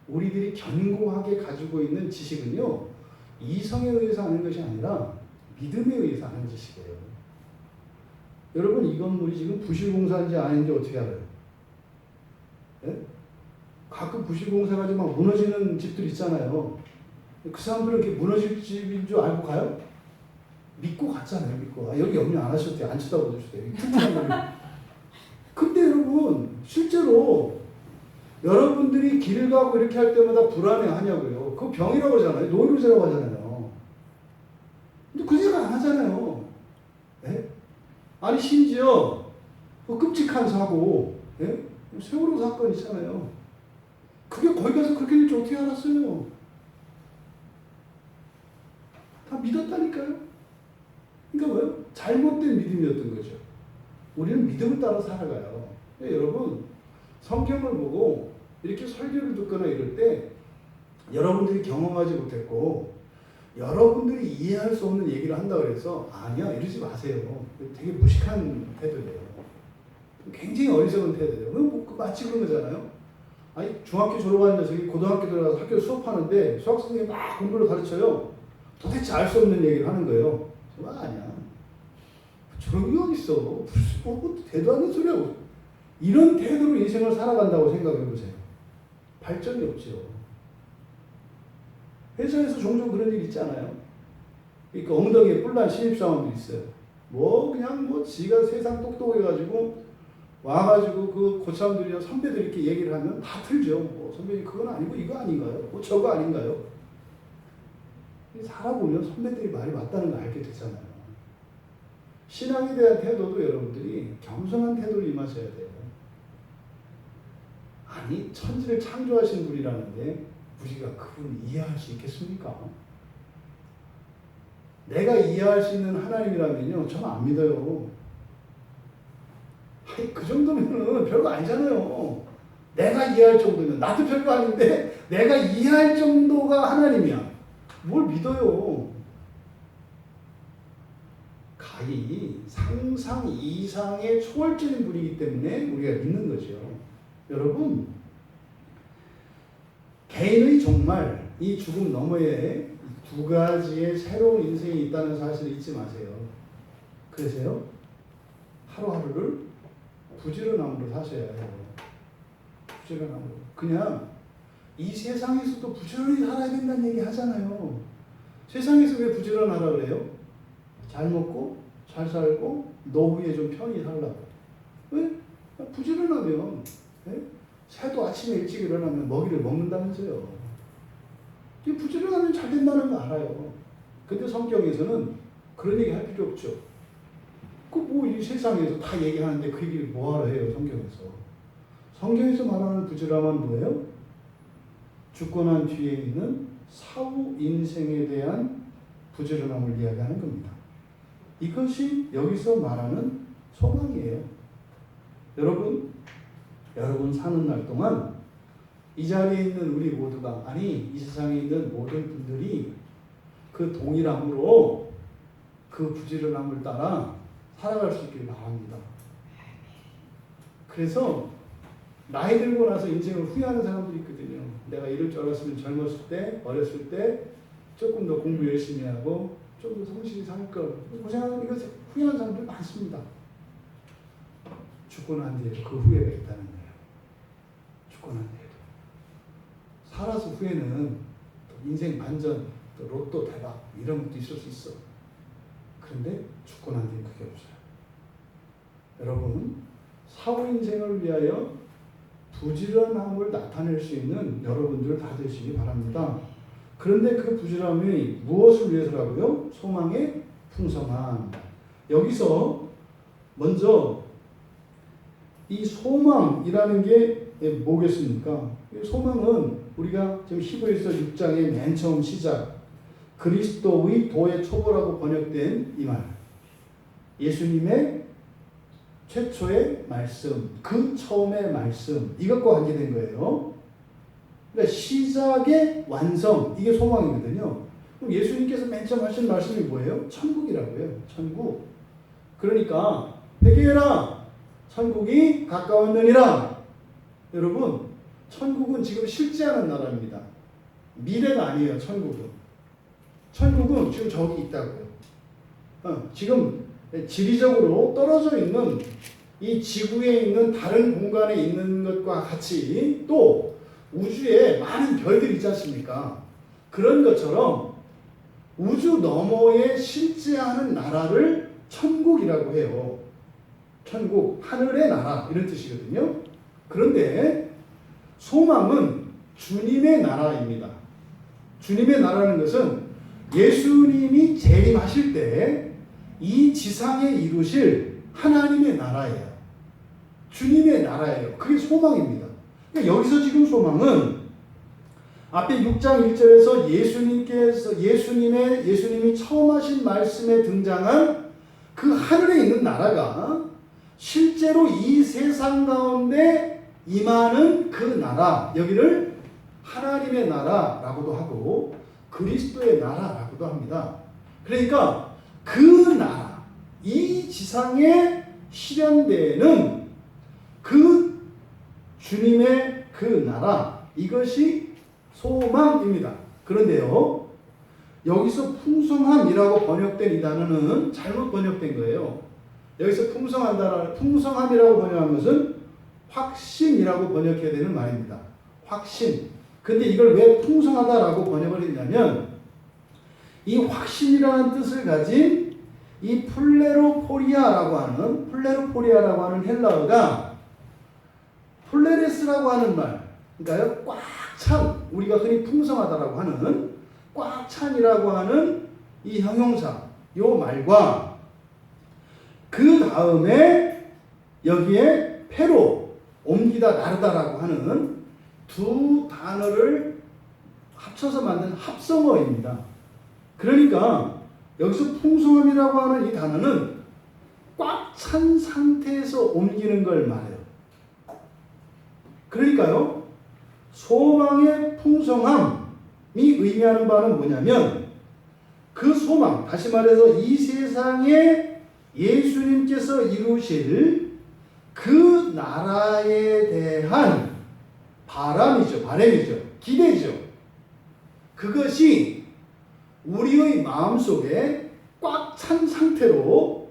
우리들이 견고하게 가지고 있는 지식은요, 이성에 의해서 하는 것이 아니라 믿음에 의해서 하는 지식이에요. 여러분, 이 건물이 지금 부실공사인지 아닌지 어떻게 알아요? 네? 가끔 부실공사가 막 무너지는 집들 있잖아요. 그 사람들은 이렇게 무너질 집인 줄 알고 가요? 믿고 갔잖아요, 믿고. 여기 염려 안 하셔도 돼요. 안 쳐다보셔도 돼요. 근데 여러분, 실제로 여러분들이 길 가고 이렇게 할 때마다 불안해 하냐고요. 그거 병이라고 그러잖아요. 노이로제라고 하잖아요. 근데 그 생각 안 하잖아요. 네? 아니, 심지어 그 끔찍한 사고, 네? 세월호 사건 있잖아요. 그게 거기 가서 그렇게 될지 어떻게 알았어요? 다 믿었다니까요. 그러니까 뭐요? 잘못된 믿음이었던 거죠. 우리는 믿음을 따라 살아가요. 여러분, 성경을 보고 이렇게 설교를 듣거나 이럴 때 여러분들이 경험하지 못했고 여러분들이 이해할 수 없는 얘기를 한다고 해서 아니야 이러지 마세요. 되게 무식한 태도예요. 굉장히 어리석은 태도예요. 뭐 마치 그런 거잖아요. 아니, 중학교 졸업한 녀석이 고등학교 들어가서 학교 수업하는데 수학 선생님이 막 공부를 가르쳐요. 도대체 알 수 없는 얘기를 하는 거예요. 아니야. 저런 게 어딨어. 뭐 대도 않는 소리하고. 이런 태도로 인생을 살아간다고 생각해 보세요. 발전이 없죠. 회사에서 종종 그런 일 있잖아요. 그러니까 엉덩이에 뿔난 신입사원도 있어요. 그냥 지가 세상 똑똑해가지고 와가지고 그 고참들이나 선배들 이렇게 얘기를 하면 다 틀죠. 선배님 그건 아니고 이거 아닌가요? 저거 아닌가요? 살아보면 선배들이 말이 맞다는 걸 알게 되잖아요. 신앙에 대한 태도도 여러분들이 겸손한 태도를 임하셔야 돼요. 아니 천지를 창조하신 분이라는데 우리가 그분을 이해할 수 있겠습니까? 내가 이해할 수 있는 하나님이라면요 저는 안 믿어요. 아니 그 정도면은 별거 아니잖아요. 내가 이해할 정도면 나도 별거 아닌데 내가 이해할 정도가 하나님이야. 뭘 믿어요? 가히 상상 이상의 초월적인 분이기 때문에 우리가 믿는 거죠. 여러분, 개인의 정말 이 죽음 너머에 두 가지의 새로운 인생이 있다는 사실을 잊지 마세요. 그래서요, 하루하루를 부지런함으로 사셔야 해요. 부지런함으로. 그냥 이 세상에서도 부지런히 살아야 된다는 얘기 하잖아요. 세상에서 왜 부지런하라 그래요? 잘 먹고 잘 살고 노후에 좀 편히 살라고. 왜? 부지런하면 새도 아침에 일찍 일어나면 먹이를 먹는다면서요. 이 부지런하면 잘 된다는 거 알아요. 근데 성경에서는 그런 얘기 할 필요 없죠. 그 뭐 이 세상에서 다 얘기하는데 그 얘기를 뭐하러 해요, 성경에서. 성경에서 말하는 부지런함은 뭐예요? 죽고 난 뒤에 있는 사후 인생에 대한 부지런함을 이야기하는 겁니다. 이것이 여기서 말하는 소망이에요. 여러분 사는 날 동안 이 자리에 있는 우리 모두가, 아니 이 세상에 있는 모든 분들이 그 동일함으로 그 부지런함을 따라 살아갈 수 있기를 바랍니다. 그래서 나이 들고 나서 인생을 후회하는 사람들이 있거든요. 내가 이럴 줄 알았으면 젊었을 때, 어렸을 때 조금 더 공부 열심히 하고 좀 더 성실히 살 걸. 고생하는 이거 후회하는 사람들 많습니다. 죽고 난 뒤에 그 후회가 있다는 거예요. 죽고 난 뒤에도. 살아서 후회는 또 인생 반전, 또 로또 대박 이런 것도 있을 수 있어. 그런데 죽고 난 뒤에 그게 없어요. 여러분, 사후 인생을 위하여 부지런함을 나타낼 수 있는 여러분들 다 되시기 바랍니다. 그런데 그 부지런함이 무엇을 위해서라고요? 소망의 풍성함. 여기서 먼저 이 소망이라는 게 뭐겠습니까? 소망은 우리가 지금 히브리서 6장의 맨 처음 시작, 그리스도의 도의 초보라고 번역된 이 말, 예수님의 최초의 말씀, 그 처음의 말씀, 이것과 관계된 거예요. 그러니까 시작의 완성, 이게 소망이거든요. 그럼 예수님께서 맨 처음 하신 말씀이 뭐예요? 천국이라고요. 천국. 그러니까 회개해라, 천국이 가까웠느니라. 여러분, 천국은 지금 실제하는 나라입니다. 미래가 아니에요. 천국은 지금 저기 있다고요. 지금 지리적으로 떨어져 있는 이 지구에 있는 다른 공간에 있는 것과 같이 또 우주에 많은 별들이 있지 않습니까? 그런 것처럼 우주 너머에 실제하는 나라를 천국이라고 해요. 천국, 하늘의 나라 이런 뜻이거든요. 그런데 소망은 주님의 나라입니다. 주님의 나라는 것은 예수님이 재림하실 때 이 지상에 이루실 하나님의 나라예요. 주님의 나라예요. 그게 소망입니다. 그러니까 여기서 지금 소망은 앞에 6장 1절에서 예수님이 처음 하신 말씀에 등장한 그 하늘에 있는 나라가 실제로 이 세상 가운데 임하는 그 나라, 여기를 하나님의 나라라고도 하고 그리스도의 나라라고도 합니다. 그러니까 그 나라, 이 지상에 실현되는 그 주님의 그 나라, 이것이 소망입니다. 그런데요, 여기서 풍성함이라고 번역된 이 단어는 잘못 번역된 거예요. 여기서 풍성함이라고 번역한 것은 확신이라고 번역해야 되는 말입니다. 확신. 근데 이걸 왜 풍성하다라고 번역을 했냐면, 이 확신이라는 뜻을 가진 이 플레로포리아라고 하는 헬라어가 톨레레스라고 하는 말, 그러니까요, 꽉 찬, 우리가 흔히 풍성하다라고 하는 꽉 찬이라고 하는 이 형용사, 요 말과 그 다음에 여기에 패로, 옮기다 나르다라고 하는 두 단어를 합쳐서 만든 합성어입니다. 그러니까 여기서 풍성함이라고 하는 이 단어는 꽉 찬 상태에서 옮기는 걸 말해요. 그러니까요, 소망의 풍성함이 의미하는 바는 뭐냐면 그 소망, 다시 말해서 이 세상에 예수님께서 이루실 그 나라에 대한 바람이죠. 기대죠. 그것이 우리의 마음속에 꽉 찬 상태로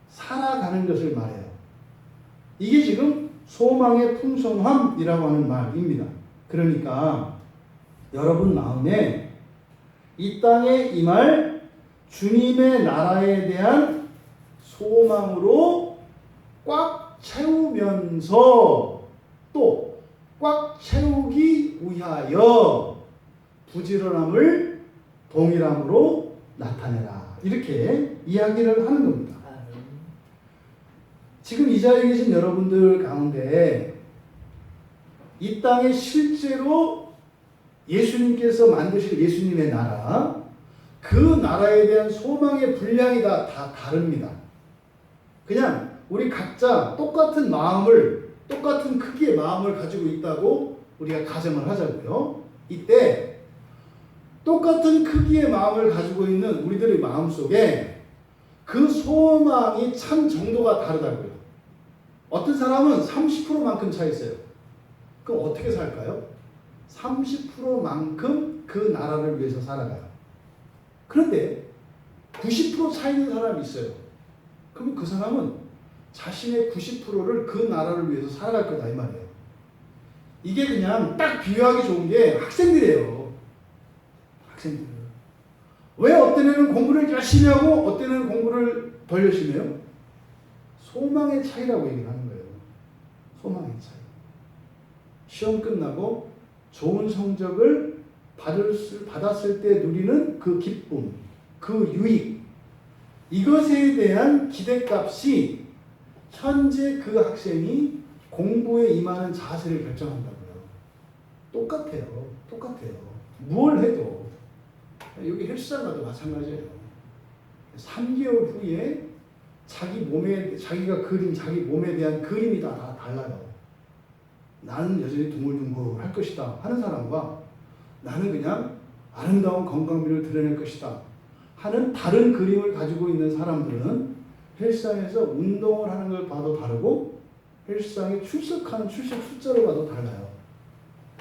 살아가는 것을 말해요. 이게 지금 소망의 풍성함이라고 하는 말입니다. 그러니까 여러분 마음에 이 땅에 임할 주님의 나라에 대한 소망으로 꽉 채우면서 또 꽉 채우기 위하여 부지런함을 동일함으로 나타내라. 이렇게 이야기를 하는 겁니다. 지금 이 자리에 계신 여러분들 가운데 이 땅에 실제로 예수님께서 만드실 예수님의 나라, 그 나라에 대한 소망의 분량이 다 다릅니다. 그냥 우리 각자 똑같은 마음을, 똑같은 크기의 마음을 가지고 있다고 우리가 가정을 하자고요. 이때 똑같은 크기의 마음을 가지고 있는 우리들의 마음 속에 그 소망이 찬 정도가 다르다고요. 어떤 사람은 30%만큼 차 있어요. 그럼 어떻게 살까요? 30%만큼 그 나라를 위해서 살아가요. 그런데 90% 차 있는 사람이 있어요. 그러면 그 사람은 자신의 90%를 그 나라를 위해서 살아갈 거다 이 말이에요. 이게 그냥 딱 비유하기 좋은 게 학생들이에요. 학생들. 왜 어떤 애는 공부를 열심히 하고 어떤 애는 공부를 덜 열심히 해요? 소망의 차이라고 얘기를 하는 거예요. 소망의 차이. 시험 끝나고 좋은 성적을 받았을 때 누리는 그 기쁨, 그 유익, 이것에 대한 기대값이 현재 그 학생이 공부에 임하는 자세를 결정한다고요. 똑같아요. 무엇을 해도. 여기 헬스장 가도 마찬가지예요. 3개월 후에 자기가 그린 자기 몸에 대한 그림이 다 달라요. 나는 여전히 둥글둥글 할 것이다 하는 사람과 나는 그냥 아름다운 건강미를 드러낼 것이다 하는 다른 그림을 가지고 있는 사람들은 헬스장에서 운동을 하는 걸 봐도 다르고 헬스장에 출석하는 출석 숫자를 봐도 달라요.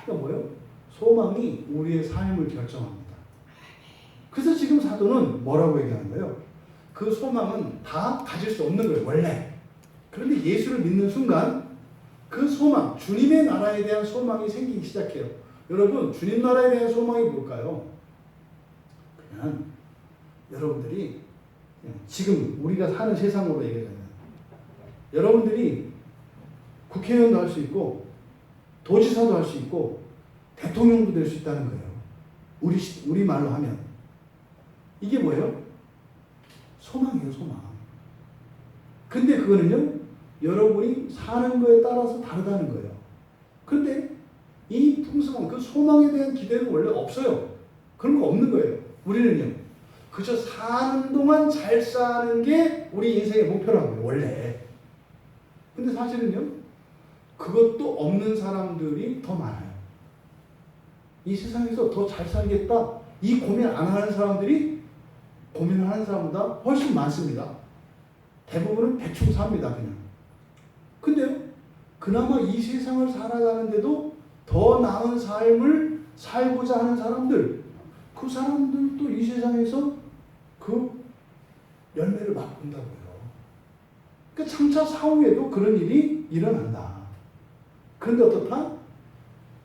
그러니까 뭐예요? 소망이 우리의 삶을 결정합니다. 그래서 지금 사도는 뭐라고 얘기하는 거예요? 그 소망은 다 가질 수 없는 거예요, 원래. 그런데 예수를 믿는 순간 그 소망, 주님의 나라에 대한 소망이 생기기 시작해요. 여러분, 주님 나라에 대한 소망이 뭘까요? 그냥 여러분들이 지금 우리가 사는 세상으로 얘기하면 여러분들이 국회의원도 할 수 있고 도지사도 할 수 있고 대통령도 될 수 있다는 거예요. 우리 말로 하면 이게 뭐예요? 소망이에요, 소망. 근데 그거는요, 여러분이 사는 거에 따라서 다르다는 거예요. 근데 이 풍성한 그 소망에 대한 기대는 원래 없어요. 그런 거 없는 거예요. 우리는요, 그저 사는 동안 잘 사는 게 우리 인생의 목표라고요, 원래. 근데 사실은요, 그것도 없는 사람들이 더 많아요. 이 세상에서 더 잘 살겠다, 이 고민 안 하는 사람들이 고민을 하는 사람보다 훨씬 많습니다. 대부분은 대충 삽니다, 그냥. 근데요, 그나마 이 세상을 살아가는데도 더 나은 삶을 살고자 하는 사람들, 그 사람들도 이 세상에서 그 열매를 맛본다고요. 그러니까 장차 사후에도 그런 일이 일어난다. 그런데 어떻다?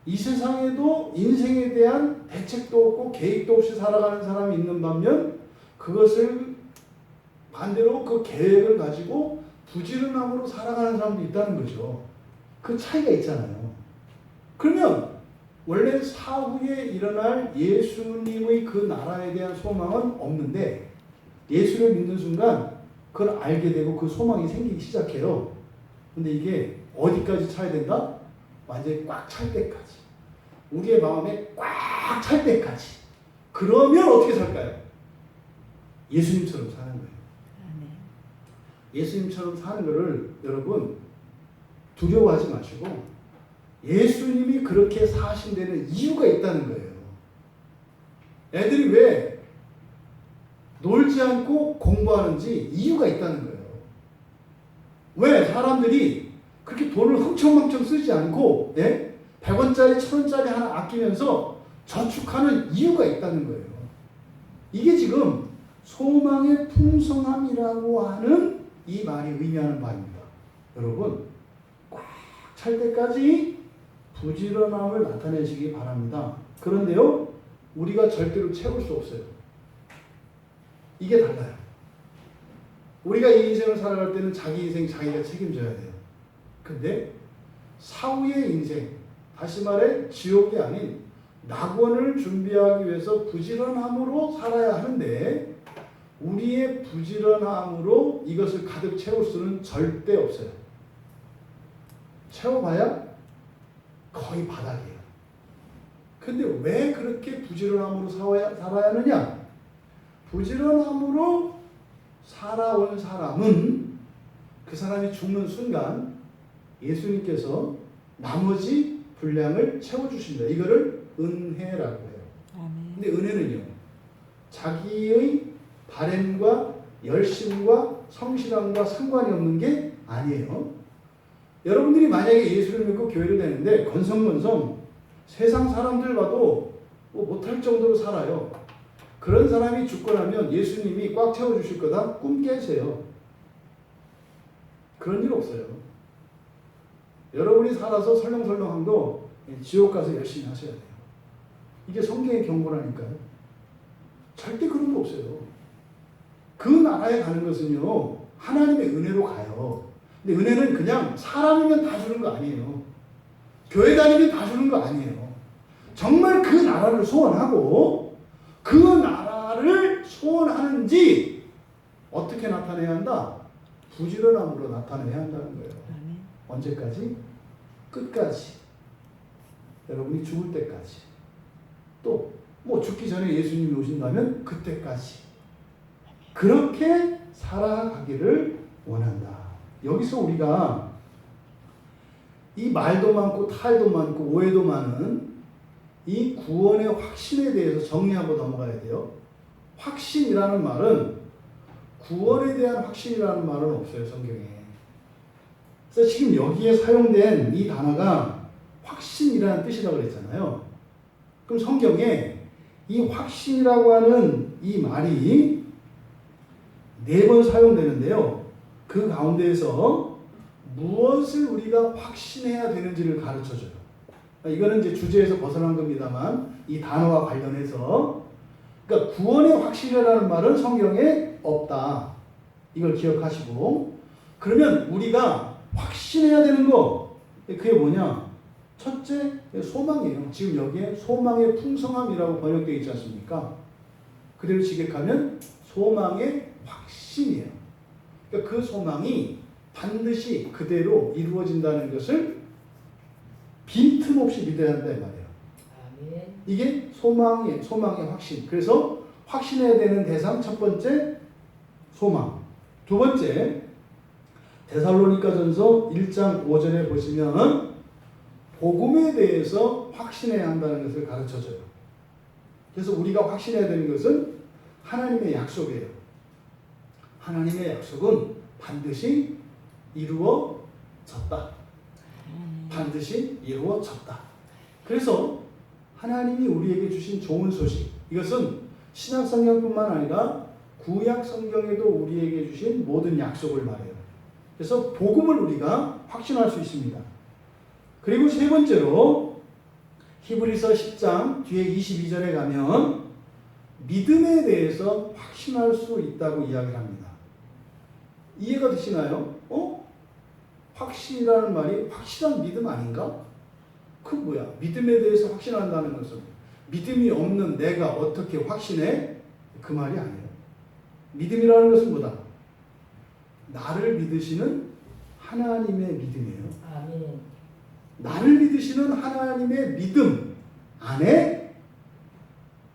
이 세상에도 인생에 대한 대책도 없고 계획도 없이 살아가는 사람이 있는 반면 그것을 반대로 그 계획을 가지고 부지런함으로 살아가는 사람도 있다는 거죠. 그 차이가 있잖아요. 그러면 원래 사후에 일어날 예수님의 그 나라에 대한 소망은 없는데 예수를 믿는 순간 그걸 알게 되고 그 소망이 생기기 시작해요. 근데 이게 어디까지 차야 된다? 완전히 꽉 찰 때까지. 우리의 마음에 꽉 찰 때까지. 그러면 어떻게 살까요? 예수님처럼 사는 거예요. 예수님처럼 사는 거를 여러분 두려워하지 마시고 예수님이 그렇게 사신 데는 이유가 있다는 거예요. 애들이 왜 놀지 않고 공부하는지 이유가 있다는 거예요. 왜 사람들이 그렇게 돈을 흥청망청 쓰지 않고 100원짜리 1000원짜리 하나 아끼면서 저축하는 이유가 있다는 거예요. 이게 지금 소망의 풍성함이라고 하는 이 말이 의미하는 바입니다. 여러분 꽉 찰 때까지 부지런함을 나타내시기 바랍니다. 그런데요 우리가 절대로 채울 수 없어요. 이게 달라요. 우리가 이 인생을 살아갈 때는 자기 인생 자기가 책임져야 돼요. 근데 사후의 인생, 다시 말해 지옥이 아닌 낙원을 준비하기 위해서 부지런함으로 살아야 하는데 우리의 부지런함으로 이것을 가득 채울 수는 절대 없어요. 채워봐야 거의 바닥이에요. 근데 왜 그렇게 부지런함으로 살아야 하느냐? 부지런함으로 살아온 사람은 그 사람이 죽는 순간 예수님께서 나머지 분량을 채워주신다. 이거를 은혜라고 해요. 근데 은혜는요, 자기의 바램과 열심과 성실함과 상관이 없는 게 아니에요. 여러분들이 만약에 예수를 믿고 교회를 다니는데 건성건성 세상 사람들 봐도 못할 정도로 살아요. 그런 사람이 죽고 나면 예수님이 꽉 채워주실 거다? 꿈 깨세요. 그런 일 없어요. 여러분이 살아서 설렁설렁한 거 지옥 가서 열심히 하셔야 돼요. 이게 성경의 경고라니까요. 절대 그런 거 없어요. 그 나라에 가는 것은요 하나님의 은혜로 가요. 근데 은혜는 그냥 사람이면 다 주는 거 아니에요. 교회 다니면 다 주는 거 아니에요. 정말 그 나라를 소원하고 그 나라를 소원하는지 어떻게 나타내야 한다? 부지런함으로 나타내야 한다는 거예요. 언제까지? 끝까지. 여러분이 죽을 때까지. 또 뭐 죽기 전에 예수님이 오신다면 그때까지. 그렇게 살아가기를 원한다. 여기서 우리가 이 말도 많고 탈도 많고 오해도 많은 이 구원의 확신에 대해서 정리하고 넘어가야 돼요. 확신이라는 말은 구원에 대한 확신이라는 말은 없어요, 성경에. 그래서 지금 여기에 사용된 이 단어가 확신이라는 뜻이라고 그랬잖아요. 그럼 성경에 이 확신이라고 하는 이 말이 4번 사용되는데요. 그 가운데에서 무엇을 우리가 확신해야 되는지를 가르쳐줘요. 이거는 이제 주제에서 벗어난 겁니다만 이 단어와 관련해서 그러니까 구원의 확신이라는 말은 성경에 없다. 이걸 기억하시고 그러면 우리가 확신해야 되는 거 그게 뭐냐? 첫째 소망이에요. 지금 여기에 소망의 풍성함이라고 번역되어 있지 않습니까? 그대로 지객하면 소망의 확신이에요. 그러니까 그 소망이 반드시 그대로 이루어진다는 것을 빈틈없이 믿어야 한다 이 말이에요. 이게 소망의 확신. 그래서 확신해야 되는 대상 첫 번째 소망. 두 번째 데살로니가전서 1장 5절에 보시면 복음에 대해서 확신해야 한다는 것을 가르쳐줘요. 그래서 우리가 확신해야 되는 것은 하나님의 약속이에요. 하나님의 약속은 반드시 이루어졌다. 반드시 이루어졌다. 그래서 하나님이 우리에게 주신 좋은 소식, 이것은 신약성경뿐만 아니라 구약성경에도 우리에게 주신 모든 약속을 말해요. 그래서 복음을 우리가 확신할 수 있습니다. 그리고 세 번째로 히브리서 10장 뒤에 22절에 가면 믿음에 대해서 확신할 수 있다고 이야기를 합니다. 이해가 되시나요? 확신이라는 말이 확실한 믿음 아닌가? 그 뭐야? 믿음에 대해서 확신한다는 것은 믿음이 없는 내가 어떻게 확신해? 그 말이 아니에요. 믿음이라는 것은 뭐다? 나를 믿으시는 하나님의 믿음이에요. 아멘. 나를 믿으시는 하나님의 믿음 안에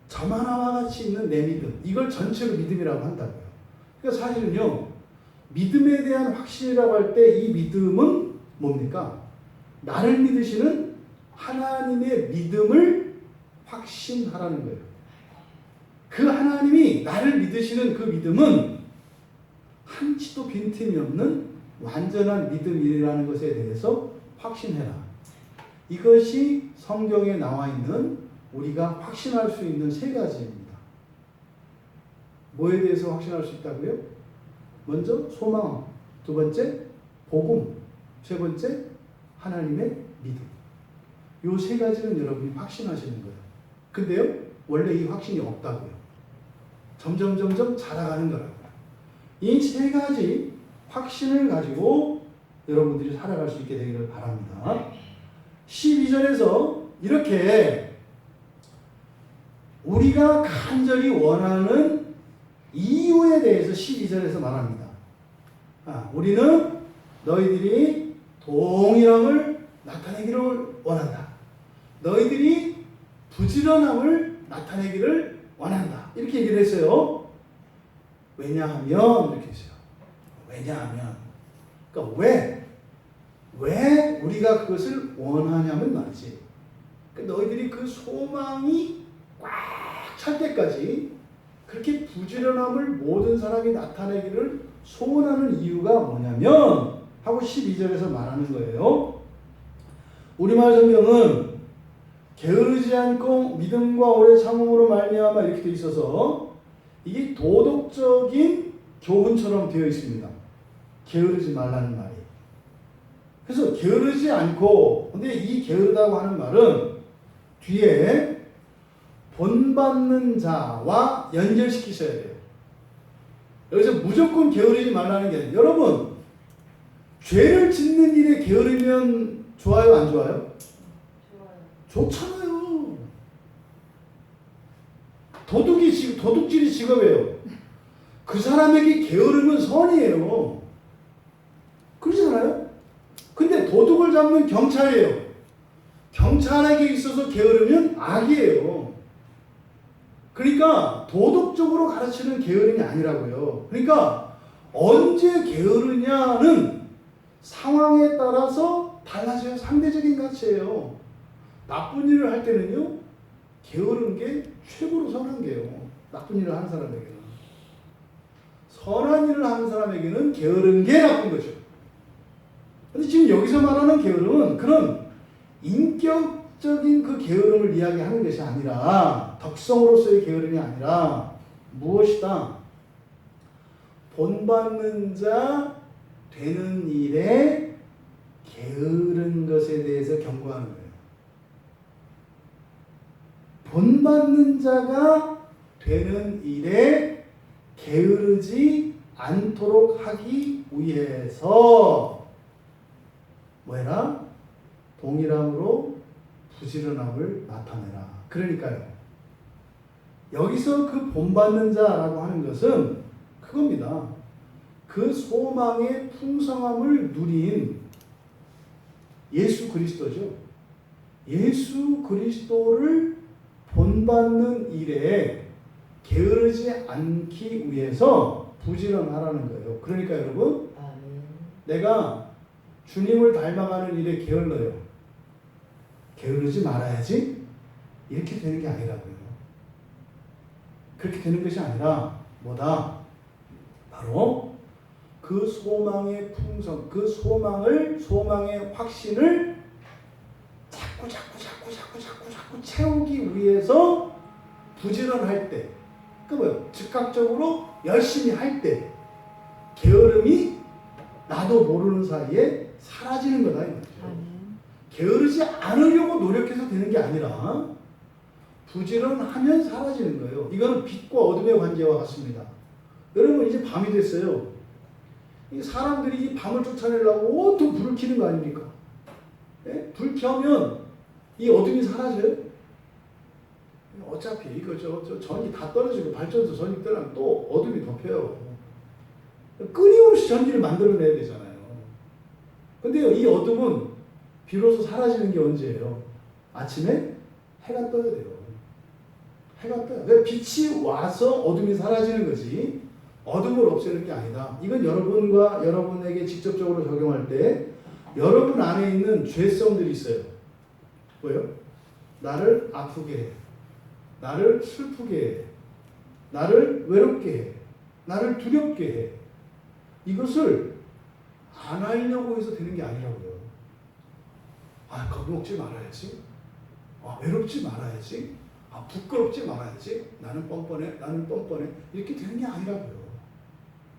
점 하나와 같이 있는 내 믿음, 이걸 전체로 믿음이라고 한다고요. 그러니까 사실은요, 믿음에 대한 확신이라고 할 때 이 믿음은 뭡니까? 나를 믿으시는 하나님의 믿음을 확신하라는 거예요. 그 하나님이 나를 믿으시는 그 믿음은 한치도 빈틈이 없는 완전한 믿음이라는 것에 대해서 확신해라. 이것이 성경에 나와 있는 우리가 확신할 수 있는 세 가지입니다. 뭐에 대해서 확신할 수 있다고요? 먼저 소망, 두 번째 복음, 세 번째 하나님의 믿음. 이 세 가지는 여러분이 확신하시는 거예요. 근데요, 원래 이 확신이 없다고요. 점점 자라가는 거라고요. 이 세 가지 확신을 가지고 여러분들이 살아갈 수 있게 되기를 바랍니다. 12절에서 이렇게 우리가 간절히 원하는 이유에 대해서 12절에서 말합니다. 우리는 너희들이 동일함을 나타내기를 원한다. 너희들이 부지런함을 나타내기를 원한다. 이렇게 얘기를 했어요. 왜냐하면 이렇게 했어요. 왜냐하면 그러니까 왜 우리가 그것을 원하냐면 말이지. 그러니까 너희들이 그 소망이 꽉 찰 때까지 그렇게 부지런함을 모든 사람이 나타내기를 소원하는 이유가 뭐냐면 하고 12절에서 말하는 거예요. 우리말 성경은 게으르지 않고 믿음과 오래 참음으로 말미암아 이렇게 돼 있어서 이게 도덕적인 교훈처럼 되어 있습니다. 게으르지 말라는 말이. 그래서 게으르지 않고, 근데 이 게으르다고 하는 말은 뒤에 본받는 자와 연결시키셔야 돼요. 여기서 무조건 게으르지 말라는 게 아니에요. 여러분, 죄를 짓는 일에 게으르면 좋아요, 안 좋아요? 좋아요. 좋잖아요. 도둑질이 직업이에요. 그 사람에게 게으름은 선이에요. 그렇지 않아요? 근데 도둑을 잡는 경찰이에요. 경찰에게 있어서 게으르면 악이에요. 그러니까 도덕적으로 가르치는 게으름이 아니라고요. 그러니까 언제 게으르냐는 상황에 따라서 달라져요. 상대적인 가치예요. 나쁜 일을 할 때는요, 게으른 게 최고로 선한 게요. 나쁜 일을 하는 사람에게는. 선한 일을 하는 사람에게는 게으른 게 나쁜 거죠. 근데 지금 여기서 말하는 게으름은 그런 인격적인 그 게으름을 이야기하는 것이 아니라, 덕성으로서의 게으름이 아니라 무엇이다? 본받는 자 되는 일에 게으른 것에 대해서 경고하는 거예요. 본받는 자가 되는 일에 게으르지 않도록 하기 위해서 뭐해라? 동일함으로 부지런함을 나타내라. 그러니까요, 여기서 그 본받는 자라고 하는 것은 그겁니다. 그 소망의 풍성함을 누린 예수 그리스도죠. 예수 그리스도를 본받는 일에 게으르지 않기 위해서 부지런하라는 거예요. 그러니까 여러분, 내가 주님을 닮아가는 일에 게을러요. 게으르지 말아야지. 이렇게 되는 게 아니라고요. 그렇게 되는 것이 아니라 뭐다? 바로 그 소망의 풍성, 그 소망의 확신을 자꾸 채우기 위해서 부지런할 때, 그 뭐요? 즉각적으로 열심히 할 때 게으름이 나도 모르는 사이에 사라지는 거다 이 말이죠. 게으르지 않으려고 노력해서 되는 게 아니라 부지런하면 사라지는 거예요. 이거는 빛과 어둠의 관계와 같습니다. 여러분, 이제 밤이 됐어요. 이 사람들이 이 밤을 쫓아내려고 온통 불을 켜는 거 아닙니까? 예? 불 켜면 이 어둠이 사라져요? 어차피 이거 저 전이 다 떨어지고 발전소 전이 떠나면 또 어둠이 덮여요. 끊임없이 전기를 만들어내야 되잖아요. 근데요, 이 어둠은 비로소 사라지는 게 언제예요? 아침에 해가 떠야 돼요. 해가 떠요. 그러니까 빛이 와서 어둠이 사라지는 거지 어둠을 없애는 게 아니다. 이건 여러분과 여러분에게 직접적으로 적용할 때 여러분 안에 있는 죄성들이 있어요. 뭐요? 나를 아프게 해. 나를 슬프게 해. 나를 외롭게 해. 나를 두렵게 해. 이것을 안 하려고 해서 되는 게 아니라고요. 아, 겁먹지 말아야지. 아, 외롭지 말아야지. 아, 부끄럽지 말아야지. 나는 뻔뻔해. 나는 뻔뻔해. 이렇게 되는 게 아니라고요.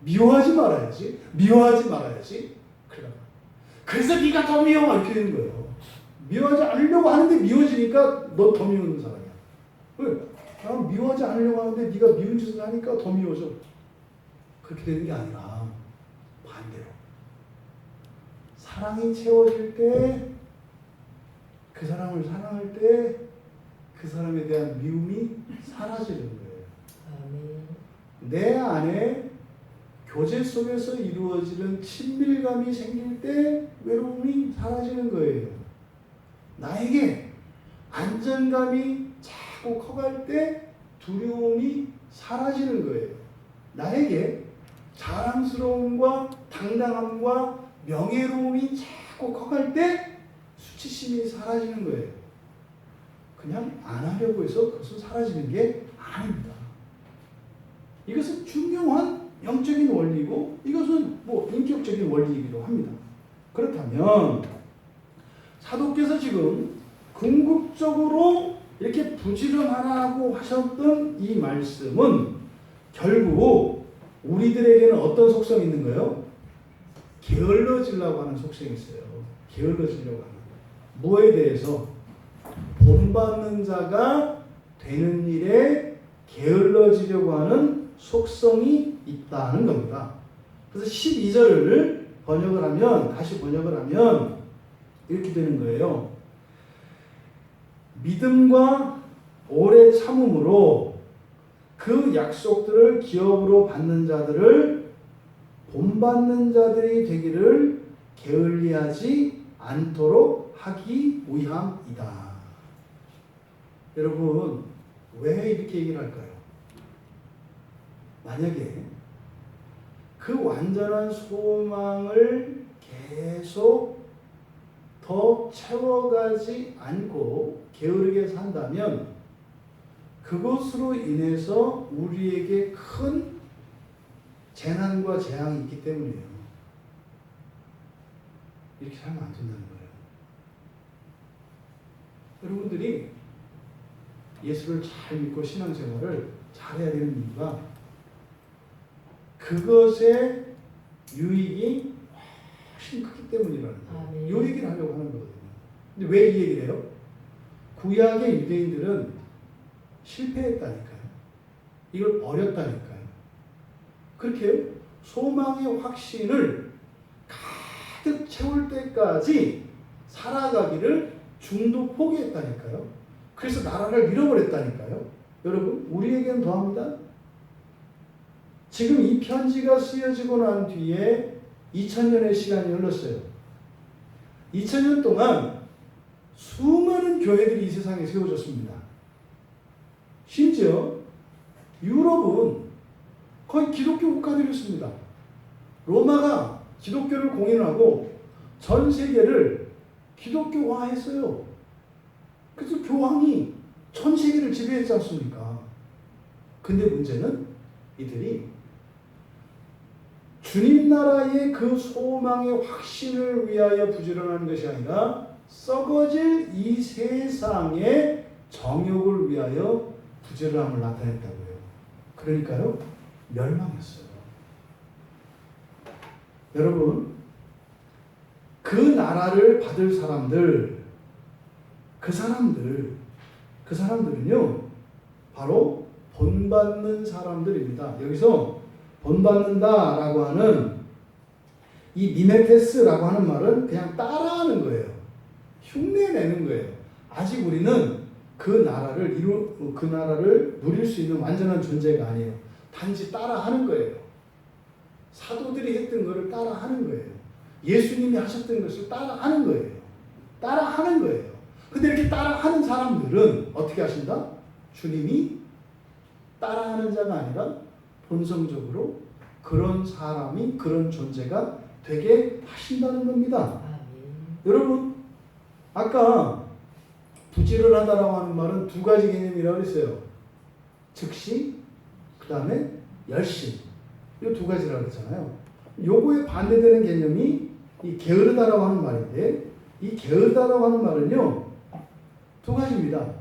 미워하지 말아야지. 미워하지 말아야지. 그래서 네가 더 미워. 이렇게 되는 거예요. 미워하지 않으려고 하는데 미워지니까 너 더 미우는 사람이야. 왜? 난 미워하지 않으려고 하는데 네가 미운 짓을 하니까 더 미워져. 그렇게 되는 게 아니라 반대로 사랑이 채워질 때, 그 사람을 사랑할 때 그 사람에 대한 미움이 사라지는 거예요. 내 안에 교제 속에서 이루어지는 친밀감이 생길 때 외로움이 사라지는 거예요. 나에게 안정감이 자꾸 커갈 때 두려움이 사라지는 거예요. 나에게 자랑스러움과 당당함과 명예로움이 자꾸 커갈 때 수치심이 사라지는 거예요. 그냥 안 하려고 해서 그것은 사라지는 게 아닙니다. 이것은 중요한 영적인 원리고 이것은 뭐 인격적인 원리이기도 합니다. 그렇다면 사도께서 지금 궁극적으로 이렇게 부지런하라고 하셨던 이 말씀은 결국 우리들에게는 어떤 속성이 있는 거예요? 게을러지려고 하는 속성이 있어요. 게을러지려고 하는. 뭐에 대해서? 본받는 자가 되는 일에 게을러지려고 하는 속성이 있다는 겁니다. 그래서 12절을 번역을 하면, 다시 번역을 하면 이렇게 되는 거예요. 믿음과 오래 참음으로 그 약속들을 기업으로 받는 자들을 본받는 자들이 되기를 게을리하지 않도록 하기 위함이다. 여러분, 왜 이렇게 얘기를 할까요? 만약에 그 완전한 소망을 계속 더 채워가지 않고 게으르게 산다면 그것으로 인해서 우리에게 큰 재난과 재앙이 있기 때문이에요. 이렇게 살면 안 된다는 거예요. 여러분들이 예수를 잘 믿고 신앙생활을 잘해야 되는 이유가 그것의 유익이 훨씬 크기 때문이라는 거예요. 이 얘기를 하려고 하는 거거든요. 근데 왜 이 얘기를 해요? 구약의 유대인들은 실패했다니까요. 이걸 어렸다니까요. 그렇게 소망의 확신을 가득 채울 때까지 살아가기를 중도 포기했다니까요. 그래서 나라를 잃어버렸다니까요. 여러분, 우리에겐 더합니다. 지금 이 편지가 쓰여지고 난 뒤에 2000년의 시간이 흘렀어요. 2000년 동안 수많은 교회들이 이 세상에 세워졌습니다. 심지어 유럽은 거의 기독교 국가들이었습니다. 로마가 기독교를 공인하고 전 세계를 기독교화했어요. 그래서 교황이 전 세계를 지배했지 않습니까? 근데 문제는 이들이 주님 나라의 그 소망의 확신을 위하여 부지런하는 것이 아니라 썩어질 이 세상의 정욕을 위하여 부지런함을 나타냈다고요. 그러니까요, 멸망했어요. 여러분, 그 나라를 받을 사람들, 그 사람들은요, 바로 본받는 사람들입니다. 여기서 본받는다라고 하는 이 미메테스라고 하는 말은 그냥 따라하는 거예요. 흉내내는 거예요. 아직 우리는 그 나라를 누릴 수 있는 완전한 존재가 아니에요. 단지 따라하는 거예요. 사도들이 했던 것을 따라하는 거예요. 예수님이 하셨던 것을 따라하는 거예요. 따라하는 거예요. 근데 이렇게 따라하는 사람들은 어떻게 하신다? 주님이 따라하는 자가 아니라 본성적으로 그런 사람이, 그런 존재가 되게 하신다는 겁니다. 여러분, 아까 부지런하다라고 하는 말은 두 가지 개념이라고 했어요. 즉시, 그 다음에 열심. 이 두 가지라고 했잖아요. 요거에 반대되는 개념이 이 게으르다라고 하는 말인데, 이 게으르다라고 하는 말은요, 두 가지입니다.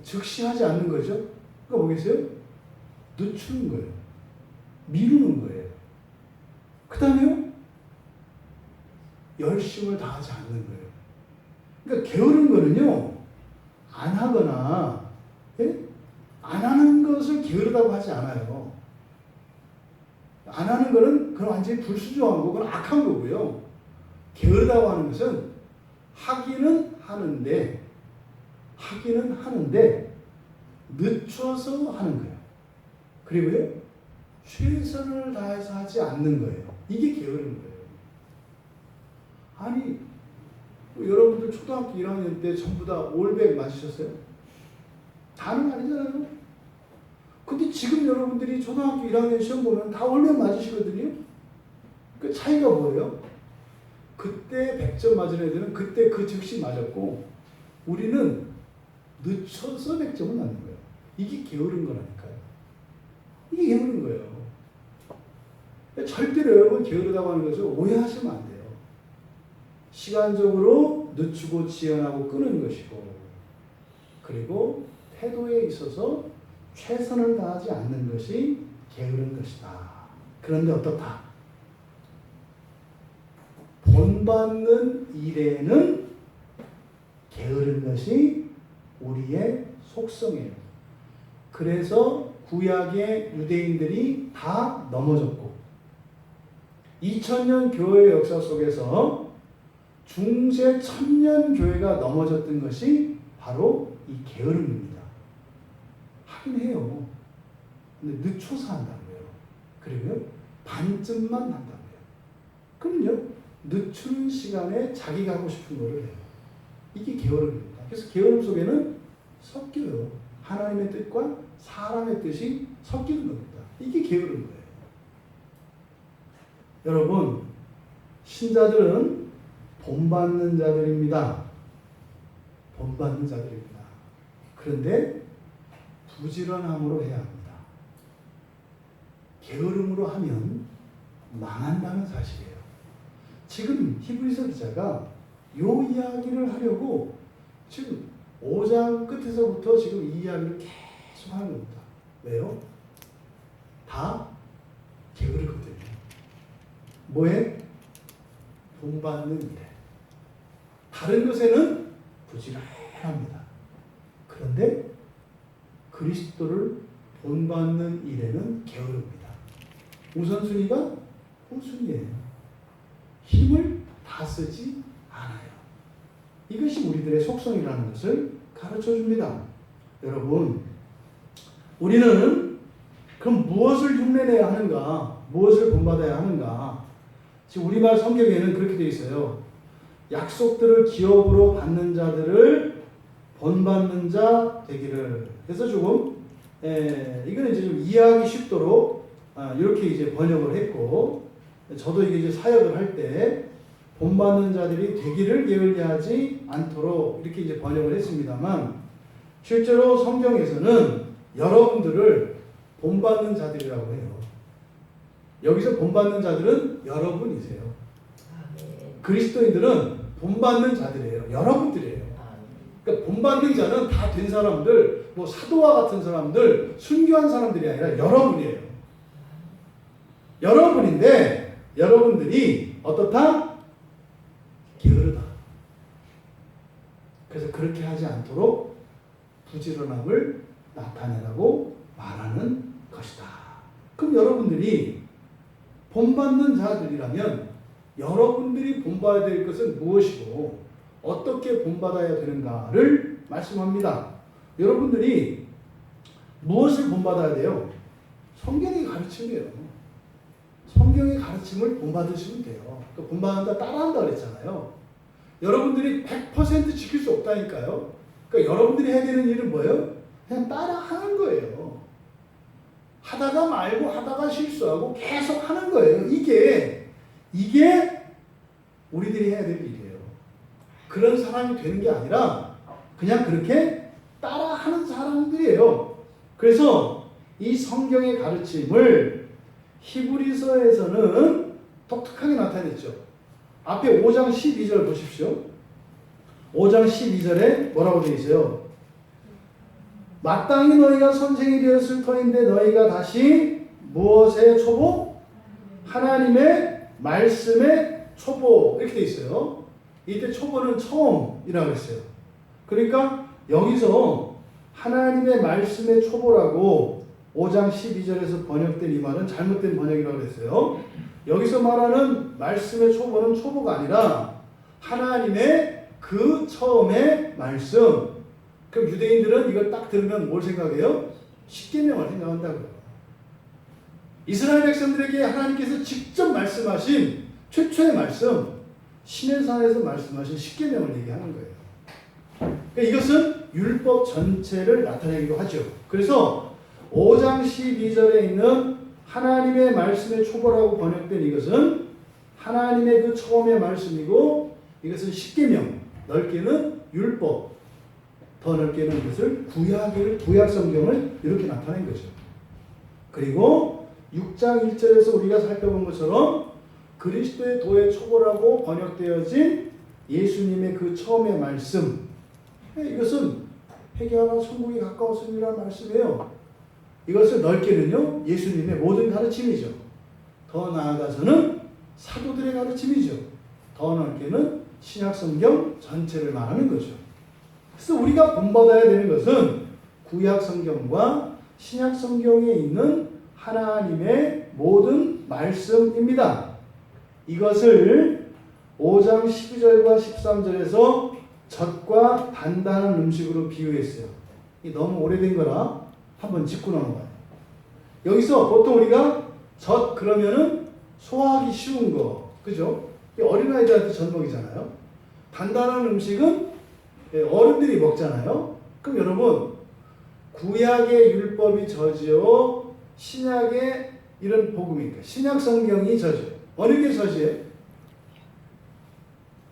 즉시 하지 않는 거죠. 그러니까 뭐겠어요? 늦추는 거예요. 미루는 거예요. 그 다음에요, 열심을 다하지 않는 거예요. 그러니까 게으른 거는요, 안 하거나, 예? 안 하는 것을 게으르다고 하지 않아요. 안 하는 거는 그건 완전히 불수조한 거고, 그건 악한 거고요. 게으르다고 하는 것은 하기는 하는데, 늦춰서 하는 거예요. 그리고요, 최선을 다해서 하지 않는 거예요. 이게 게으른 거예요. 아니, 여러분들 초등학교 1학년 때 전부 다 올백 맞으셨어요? 다는 아니잖아요. 근데 지금 여러분들이 초등학교 1학년 시험 보면 다 올백 맞으시거든요. 그 차이가 뭐예요? 그때 100점 맞은 애들은 그때 그 즉시 맞았고, 우리는 늦춰서 100점을 맞는 거예요. 이게 게으른 거라니까요. 이게 게으른 거예요. 절대로 여러분 게으르다고 하는 것을 오해하시면 안 돼요. 시간적으로 늦추고 지연하고 끄는 것이고, 그리고 태도에 있어서 최선을 다하지 않는 것이 게으른 것이다. 그런데 어떻다? 본받는 일에는 게으른 것이 우리의 속성이에요. 그래서 구약의 유대인들이 다 넘어졌고, 2000년 교회의 역사 속에서 중세 천년 교회가 넘어졌던 것이 바로 이 게으름입니다. 하긴 해요. 근데 늦춰서 한다고요. 그리고요, 반쯤만 한다고요. 그럼요, 늦추는 시간에 자기가 하고 싶은 거를 해요. 이게 게으름입니다. 그래서 게으름 속에는 섞여요. 하나님의 뜻과 사람의 뜻이 섞이는 겁니다. 이게 게으른 거예요. 여러분, 신자들은 본받는 자들입니다. 본받는 자들입니다. 그런데 부지런함으로 해야 합니다. 게으름으로 하면 망한다는 사실이에요. 지금 히브리서 기자가 이 이야기를 하려고 지금 5장 끝에서부터 지금 이 이야기를 계속 하는 겁니다. 왜요? 다 게으르거든요. 뭐에? 본받는 일에. 다른 것에는 부지런합니다. 그런데 그리스도를 본받는 일에는 게으릅니다. 우선순위가 후순위예요. 힘을 다 쓰지 않아요. 이것이 우리들의 속성이라는 것을 가르쳐 줍니다. 여러분, 우리는 그럼 무엇을 흉내내야 하는가? 무엇을 본받아야 하는가? 지금 우리말 성경에는 그렇게 되어 있어요. 약속들을 기업으로 받는 자들을 본받는 자 되기를. 그래서 조금 이거는 이제 좀 이해하기 쉽도록 이렇게 이제 번역을 했고, 저도 이게 이제 사역을 할 때 본받는 자들이 되기를 게을리하지 않도록 이렇게 이제 번역을 했습니다만, 실제로 성경에서는 여러분들을 본받는 자들이라고 해요. 여기서 본받는 자들은 여러분이세요. 그리스도인들은 본받는 자들이에요. 여러분들이에요. 그러니까 본받는 자는 다 된 사람들, 뭐 사도와 같은 사람들, 순교한 사람들이 아니라 여러분이에요. 여러분인데 여러분들이 어떻다? 게으르다. 그래서 그렇게 하지 않도록 부지런함을 나타내라고 말하는 것이다. 그럼 여러분들이 본받는 자들이라면 여러분들이 본받아야 될 것은 무엇이고 어떻게 본받아야 되는가를 말씀합니다. 여러분들이 무엇을 본받아야 돼요? 성경의 가르침이에요. 성경의 가르침을 본받으시면 돼요. 본받는다, 따라한다 그랬잖아요. 여러분들이 100% 지킬 수 없다니까요. 그러니까 여러분들이 해야 되는 일은 뭐예요? 그냥 따라하는 거예요. 하다가 말고 하다가 실수하고 계속 하는 거예요. 이게 우리들이 해야 될 일이에요. 그런 사람이 되는 게 아니라 그냥 그렇게 따라하는 사람들이에요. 그래서 이 성경의 가르침을 히브리서에서는 독특하게 나타냈죠. 앞에 5장 12절 보십시오. 5장 12절에 뭐라고 되어 있어요? 마땅히 너희가 선생이 되었을 터인데 너희가 다시 무엇의 초보? 하나님의 말씀의 초보. 이렇게 되어 있어요. 이때 초보는 처음이라고 했어요. 그러니까 여기서 하나님의 말씀의 초보라고 5장 12절에서 번역된 이 말은 잘못된 번역이라고 했어요. 여기서 말하는 말씀의 초보는 초보가 아니라 하나님의 그 처음의 말씀. 그럼 유대인들은 이걸 딱 들으면 뭘 생각해요? 십계명을 생각한다고요. 이스라엘 백성들에게 하나님께서 직접 말씀하신 최초의 말씀, 시내산에서 말씀하신 십계명을 얘기하는 거예요. 그러니까 이것은 율법 전체를 나타내기도 하죠. 그래서 5장 12절에 있는 하나님의 말씀의 초보라고 번역된 이것은 하나님의 그 처음의 말씀이고 이것은 십계명, 넓게는 율법, 더 넓게는 이것을 구약 성경을 이렇게 나타낸 거죠. 그리고 6장 1절에서 우리가 살펴본 것처럼 그리스도의 도의 초보라고 번역되어진 예수님의 그 처음의 말씀, 이것은 회개하라 천국이 가까웠음이라는 말씀이에요. 이것을 넓게는요 예수님의 모든 가르침이죠. 더 나아가서는 사도들의 가르침이죠. 더 넓게는 신약성경 전체를 말하는 거죠. 그래서 우리가 본받아야 되는 것은 구약성경과 신약성경에 있는 하나님의 모든 말씀입니다. 이것을 5장 12절과 13절에서 젖과 단단한 음식으로 비유했어요. 너무 오래된 거라 한번 짚고 넘어가요. 여기서 보통 우리가 젖 그러면은 소화하기 쉬운 거, 그죠? 어린아이들한테 젖 먹이잖아요. 단단한 음식은 어른들이 먹잖아요. 그럼 여러분, 구약의 율법이 젖이요, 신약의 이런 복음이니까 신약 성경이 젖이요. 어느 게 젖이에요?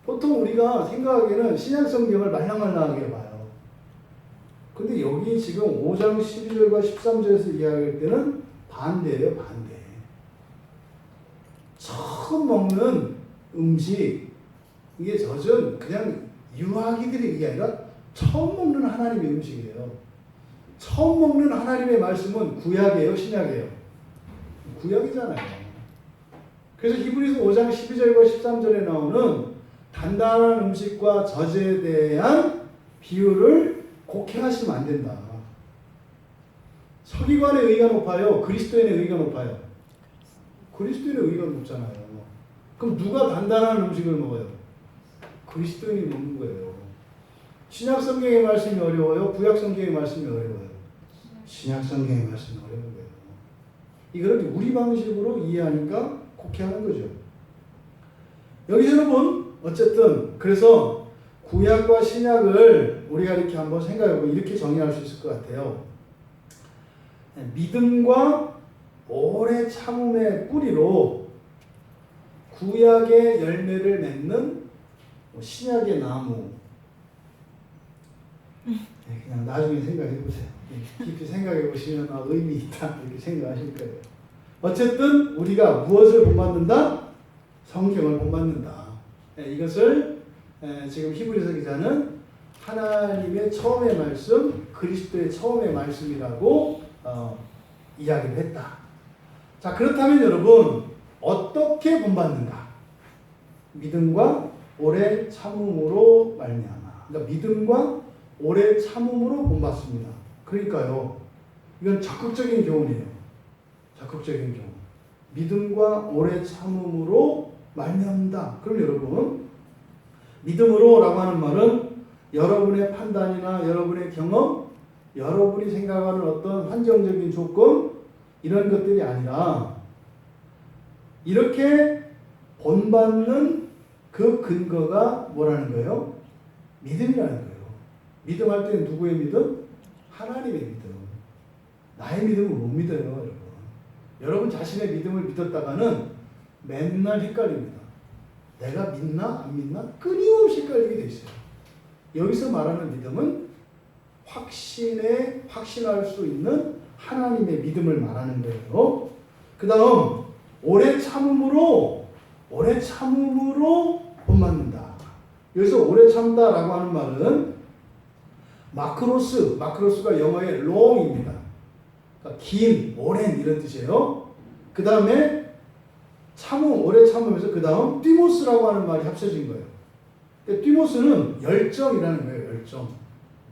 보통 우리가 생각하기에는 신약 성경을 말랑말랑하게 봐요. 근데 여기 지금 5장 12절과 13절에서 이야기할 때는 반대예요, 반대. 처음 먹는 음식, 이게 젖은 그냥 유아기들이 이게 아니라 처음 먹는 하나님의 음식이에요. 처음 먹는 하나님의 말씀은 구약이에요, 신약이에요? 구약이잖아요. 그래서 히브리서 5장 12절과 13절에 나오는 단단한 음식과 젖에 대한 비유를 곡해하시면 안 된다. 서기관의 의의가 높아요? 그리스도인의 의의가 높아요? 그리스도인의 의의가 높잖아요. 그럼 누가 단단한 음식을 먹어요? 그리스도인이 먹는 거예요. 신약 성경의 말씀이 어려워요? 구약 성경의 말씀이 어려워요? 신약 성경의 말씀이 어려운 거예요. 이거를 우리 방식으로 이해하니까 곡해하는 거죠. 여기서 여러분 어쨌든 그래서 구약과 신약을 우리가 이렇게 한번 생각해보고 이렇게 정의할 수 있을 것 같아요. 믿음과 오래 참음의 뿌리로 구약의 열매를 맺는 신약의 나무. 그냥 나중에 생각해보세요. 깊이 생각해보시면 의미 있다 이렇게 생각하실 거예요. 어쨌든 우리가 무엇을 본받는다? 성경을 본받는다. 이것을 지금 히브리서 기자는 하나님의 처음의 말씀, 그리스도의 처음의 말씀이라고 이야기를 했다. 자, 그렇다면 여러분 어떻게 본받는가? 믿음과 오래 참음으로 말미암아. 그러니까 믿음과 오래 참음으로 본받습니다. 그러니까요, 이건 적극적인 교훈이에요. 적극적인 교훈. 믿음과 오래 참음으로 말미암는다. 그럼 여러분, 믿음으로라고 하는 말은 여러분의 판단이나 여러분의 경험, 여러분이 생각하는 어떤 한정적인 조건, 이런 것들이 아니라 이렇게 본받는 그 근거가 뭐라는 거예요? 믿음이라는 거예요. 믿음할 때는 누구의 믿음? 하나님의 믿음. 나의 믿음을 못 믿어요, 여러분. 여러분 자신의 믿음을 믿었다가는 맨날 헷갈립니다. 내가 믿나 안 믿나 끊임없이 헷갈리게 돼 있어요. 여기서 말하는 믿음은 확신할 수 있는 하나님의 믿음을 말하는 거예요. 그 다음 오래 참음으로 본받는다. 여기서 오래 참다라고 하는 말은 마크로스가 영어의 long입니다. 그러니까 긴, 오랜 이런 뜻이에요. 그 다음에 오래 참으면서 그 다음 띠모스라고 하는 말이 합쳐진 거예요. 띠모스는 열정이라는 거예요. 열정.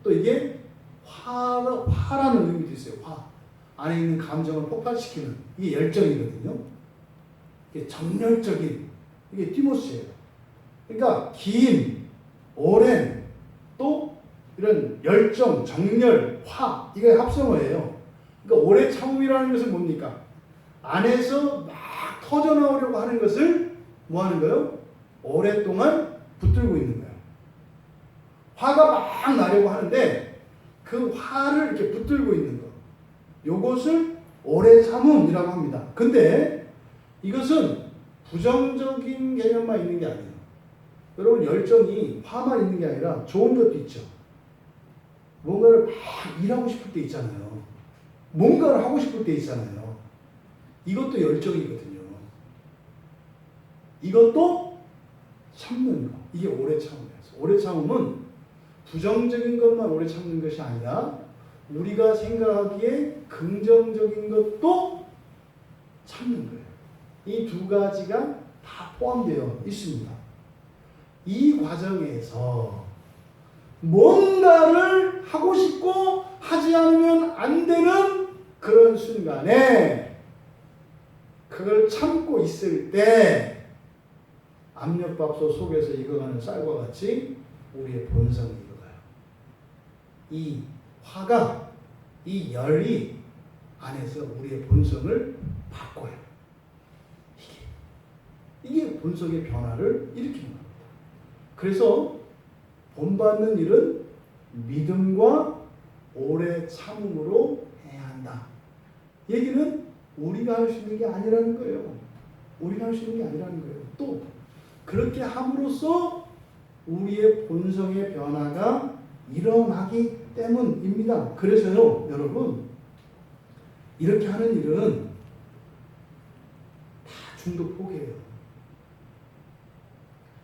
또 이게 화라는 의미도 있어요. 화. 안에 있는 감정을 폭발시키는 이게 열정이거든요. 이게 정열적인 이게 띠모스예요. 그러니까 긴, 오랜, 또 이런 열정, 정열, 화 이게 합성어예요. 그러니까 오래 참음이라는 것은 뭡니까? 안에서 막 터져나오려고 하는 것을 뭐 하는 거예요? 오랫동안 붙들고 있는 거예요. 화가 막 나려고 하는데 그 화를 이렇게 붙들고 있는 거. 요것을 오래 참음이라고 합니다. 근데 이것은 부정적인 개념만 있는 게 아니에요. 여러분 열정이 화만 있는 게 아니라 좋은 것도 있죠. 뭔가를 막 일하고 싶을 때 있잖아요. 뭔가를 하고 싶을 때 있잖아요. 이것도 열정이거든요. 이것도 참는 거. 이게 오래 참음이에요. 오래 참음은 부정적인 것만 오래 참는 것이 아니라 우리가 생각하기에 긍정적인 것도 참는 거예요. 이 두 가지가 다 포함되어 있습니다. 이 과정에서 뭔가를 하고 싶고 하지 않으면 안 되는 그런 순간에 그걸 참고 있을 때 압력밥솥 속에서 익어가는 쌀과 같이 우리의 본성이 익어가요. 이 화가, 이 열이 안에서 우리의 본성을 바꿔요. 이게 본성의 변화를 일으키는 겁니다. 그래서 본받는 일은 믿음과 오래 참음으로 해야 한다. 얘기는 우리가 할 수 있는 게 아니라는 거예요. 우리가 할 수 있는 게 아니라는 거예요. 또 그렇게 함으로써 우리의 본성의 변화가 일어나기 때문입니다. 그래서요, 여러분, 이렇게 하는 일은 다 중도 포기해요.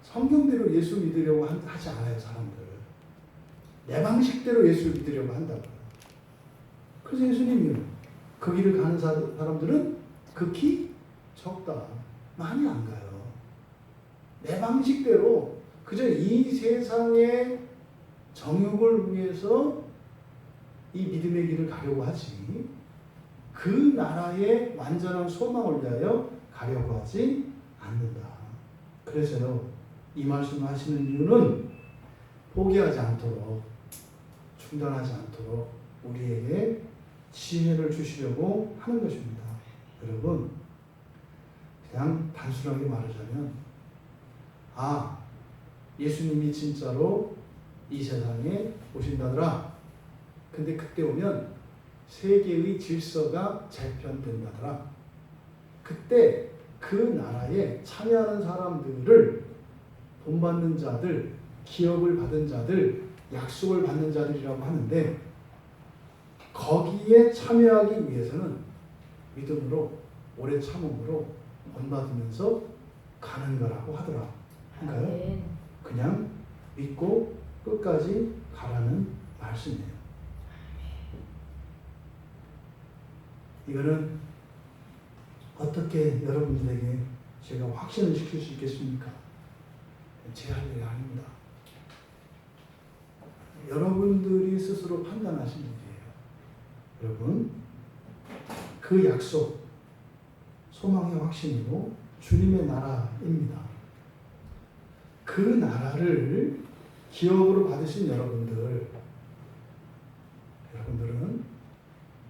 성경대로 예수 믿으려고 하지 않아요, 사람들. 내 방식대로 예수를 믿으려고 한다고요. 그래서 예수님이 그 길을 가는 사람들은 극히 적다. 많이 안 가요. 내 방식대로 그저 이 세상의 정욕을 위해서 이 믿음의 길을 가려고 하지 그 나라의 완전한 소망을 위하여 가려고 하지 않는다. 그래서요, 이 말씀을 하시는 이유는 포기하지 않도록, 중단하지 않도록 우리에게 지혜를 주시려고 하는 것입니다. 여러분, 그냥 단순하게 말하자면, 예수님이 진짜로 이 세상에 오신다더라. 근데 그때 오면 세계의 질서가 재편된다더라. 그때 그 나라에 참여하는 사람들을 본받는 자들, 기업을 받은 자들, 약속을 받는 자들이라고 하는데 거기에 참여하기 위해서는 믿음으로, 오래 참음으로 본받으면서 가는 거라고 하더라. 그러니까요, 그냥 믿고 끝까지 가라는 말씀이에요. 이거는 어떻게 여러분들에게 제가 확신을 시킬 수 있겠습니까? 제 할 일이 아닙니다. 여러분들이 스스로 판단하신 일이에요. 여러분, 그 약속, 소망의 확신으로 주님의 나라입니다. 그 나라를 기업으로 받으신 여러분들은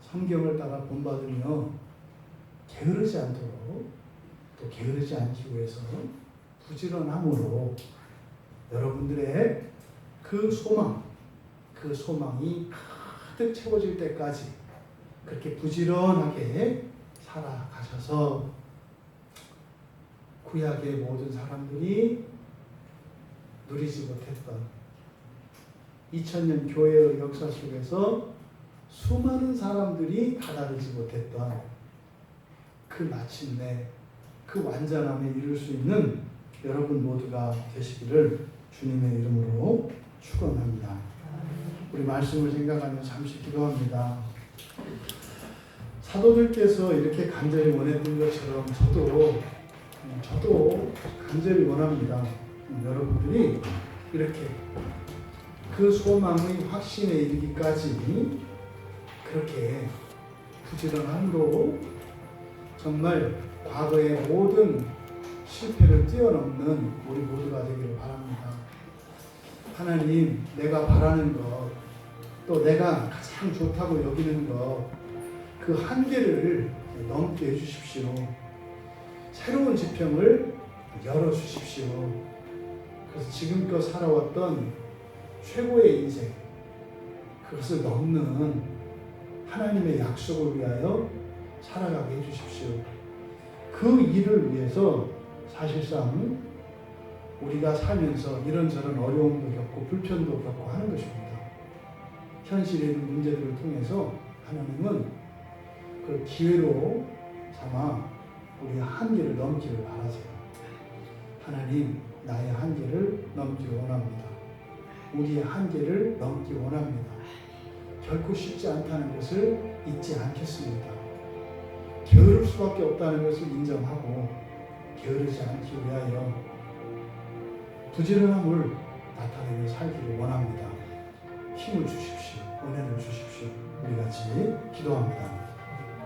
성경을 따라 본받으며 게으르지 않도록 또 게으르지 않기 위해서 부지런함으로 여러분들의 그 소망이 가득 채워질 때까지 그렇게 부지런하게 살아가셔서 구약의 모든 사람들이 누리지 못했던 2000년 교회의 역사 속에서 수많은 사람들이 다다르지 못했던 그 마침내 그 완전함에 이룰 수 있는 여러분 모두가 되시기를 주님의 이름으로 축원합니다. 우리 말씀을 생각하며 잠시 기도합니다. 사도들께서 이렇게 간절히 원했던 것처럼 저도 간절히 원합니다. 여러분들이 이렇게 그 소망의 확신에 이르기까지 그렇게 부지런함으로 정말 과거의 모든 실패를 뛰어넘는 우리 모두가 되기를 바랍니다. 하나님, 내가 바라는 것, 또 내가 가장 좋다고 여기는 것, 그 한계를 넘게 해주십시오. 새로운 지평을 열어주십시오. 그래서 지금껏 살아왔던 최고의 인생, 그것을 넘는 하나님의 약속을 위하여 살아가게 해주십시오. 그 일을 위해서 사실상 우리가 살면서 이런저런 어려움도 겪고 불편도 겪고 하는 것입니다. 현실에 있는 문제들을 통해서 하나님은 그 기회로 삼아 우리의 한계를 넘기를 바라세요. 하나님, 나의 한계를 넘기를 원합니다. 우리의 한계를 넘기 원합니다. 결코 쉽지 않다는 것을 잊지 않겠습니다. 게으를 수밖에 없다는 것을 인정하고 게으르지 않기 위하여 부지런함을 나타내며 살기를 원합니다. 힘을 주십시오. 은혜를 주십시오. 우리 같이 기도합니다.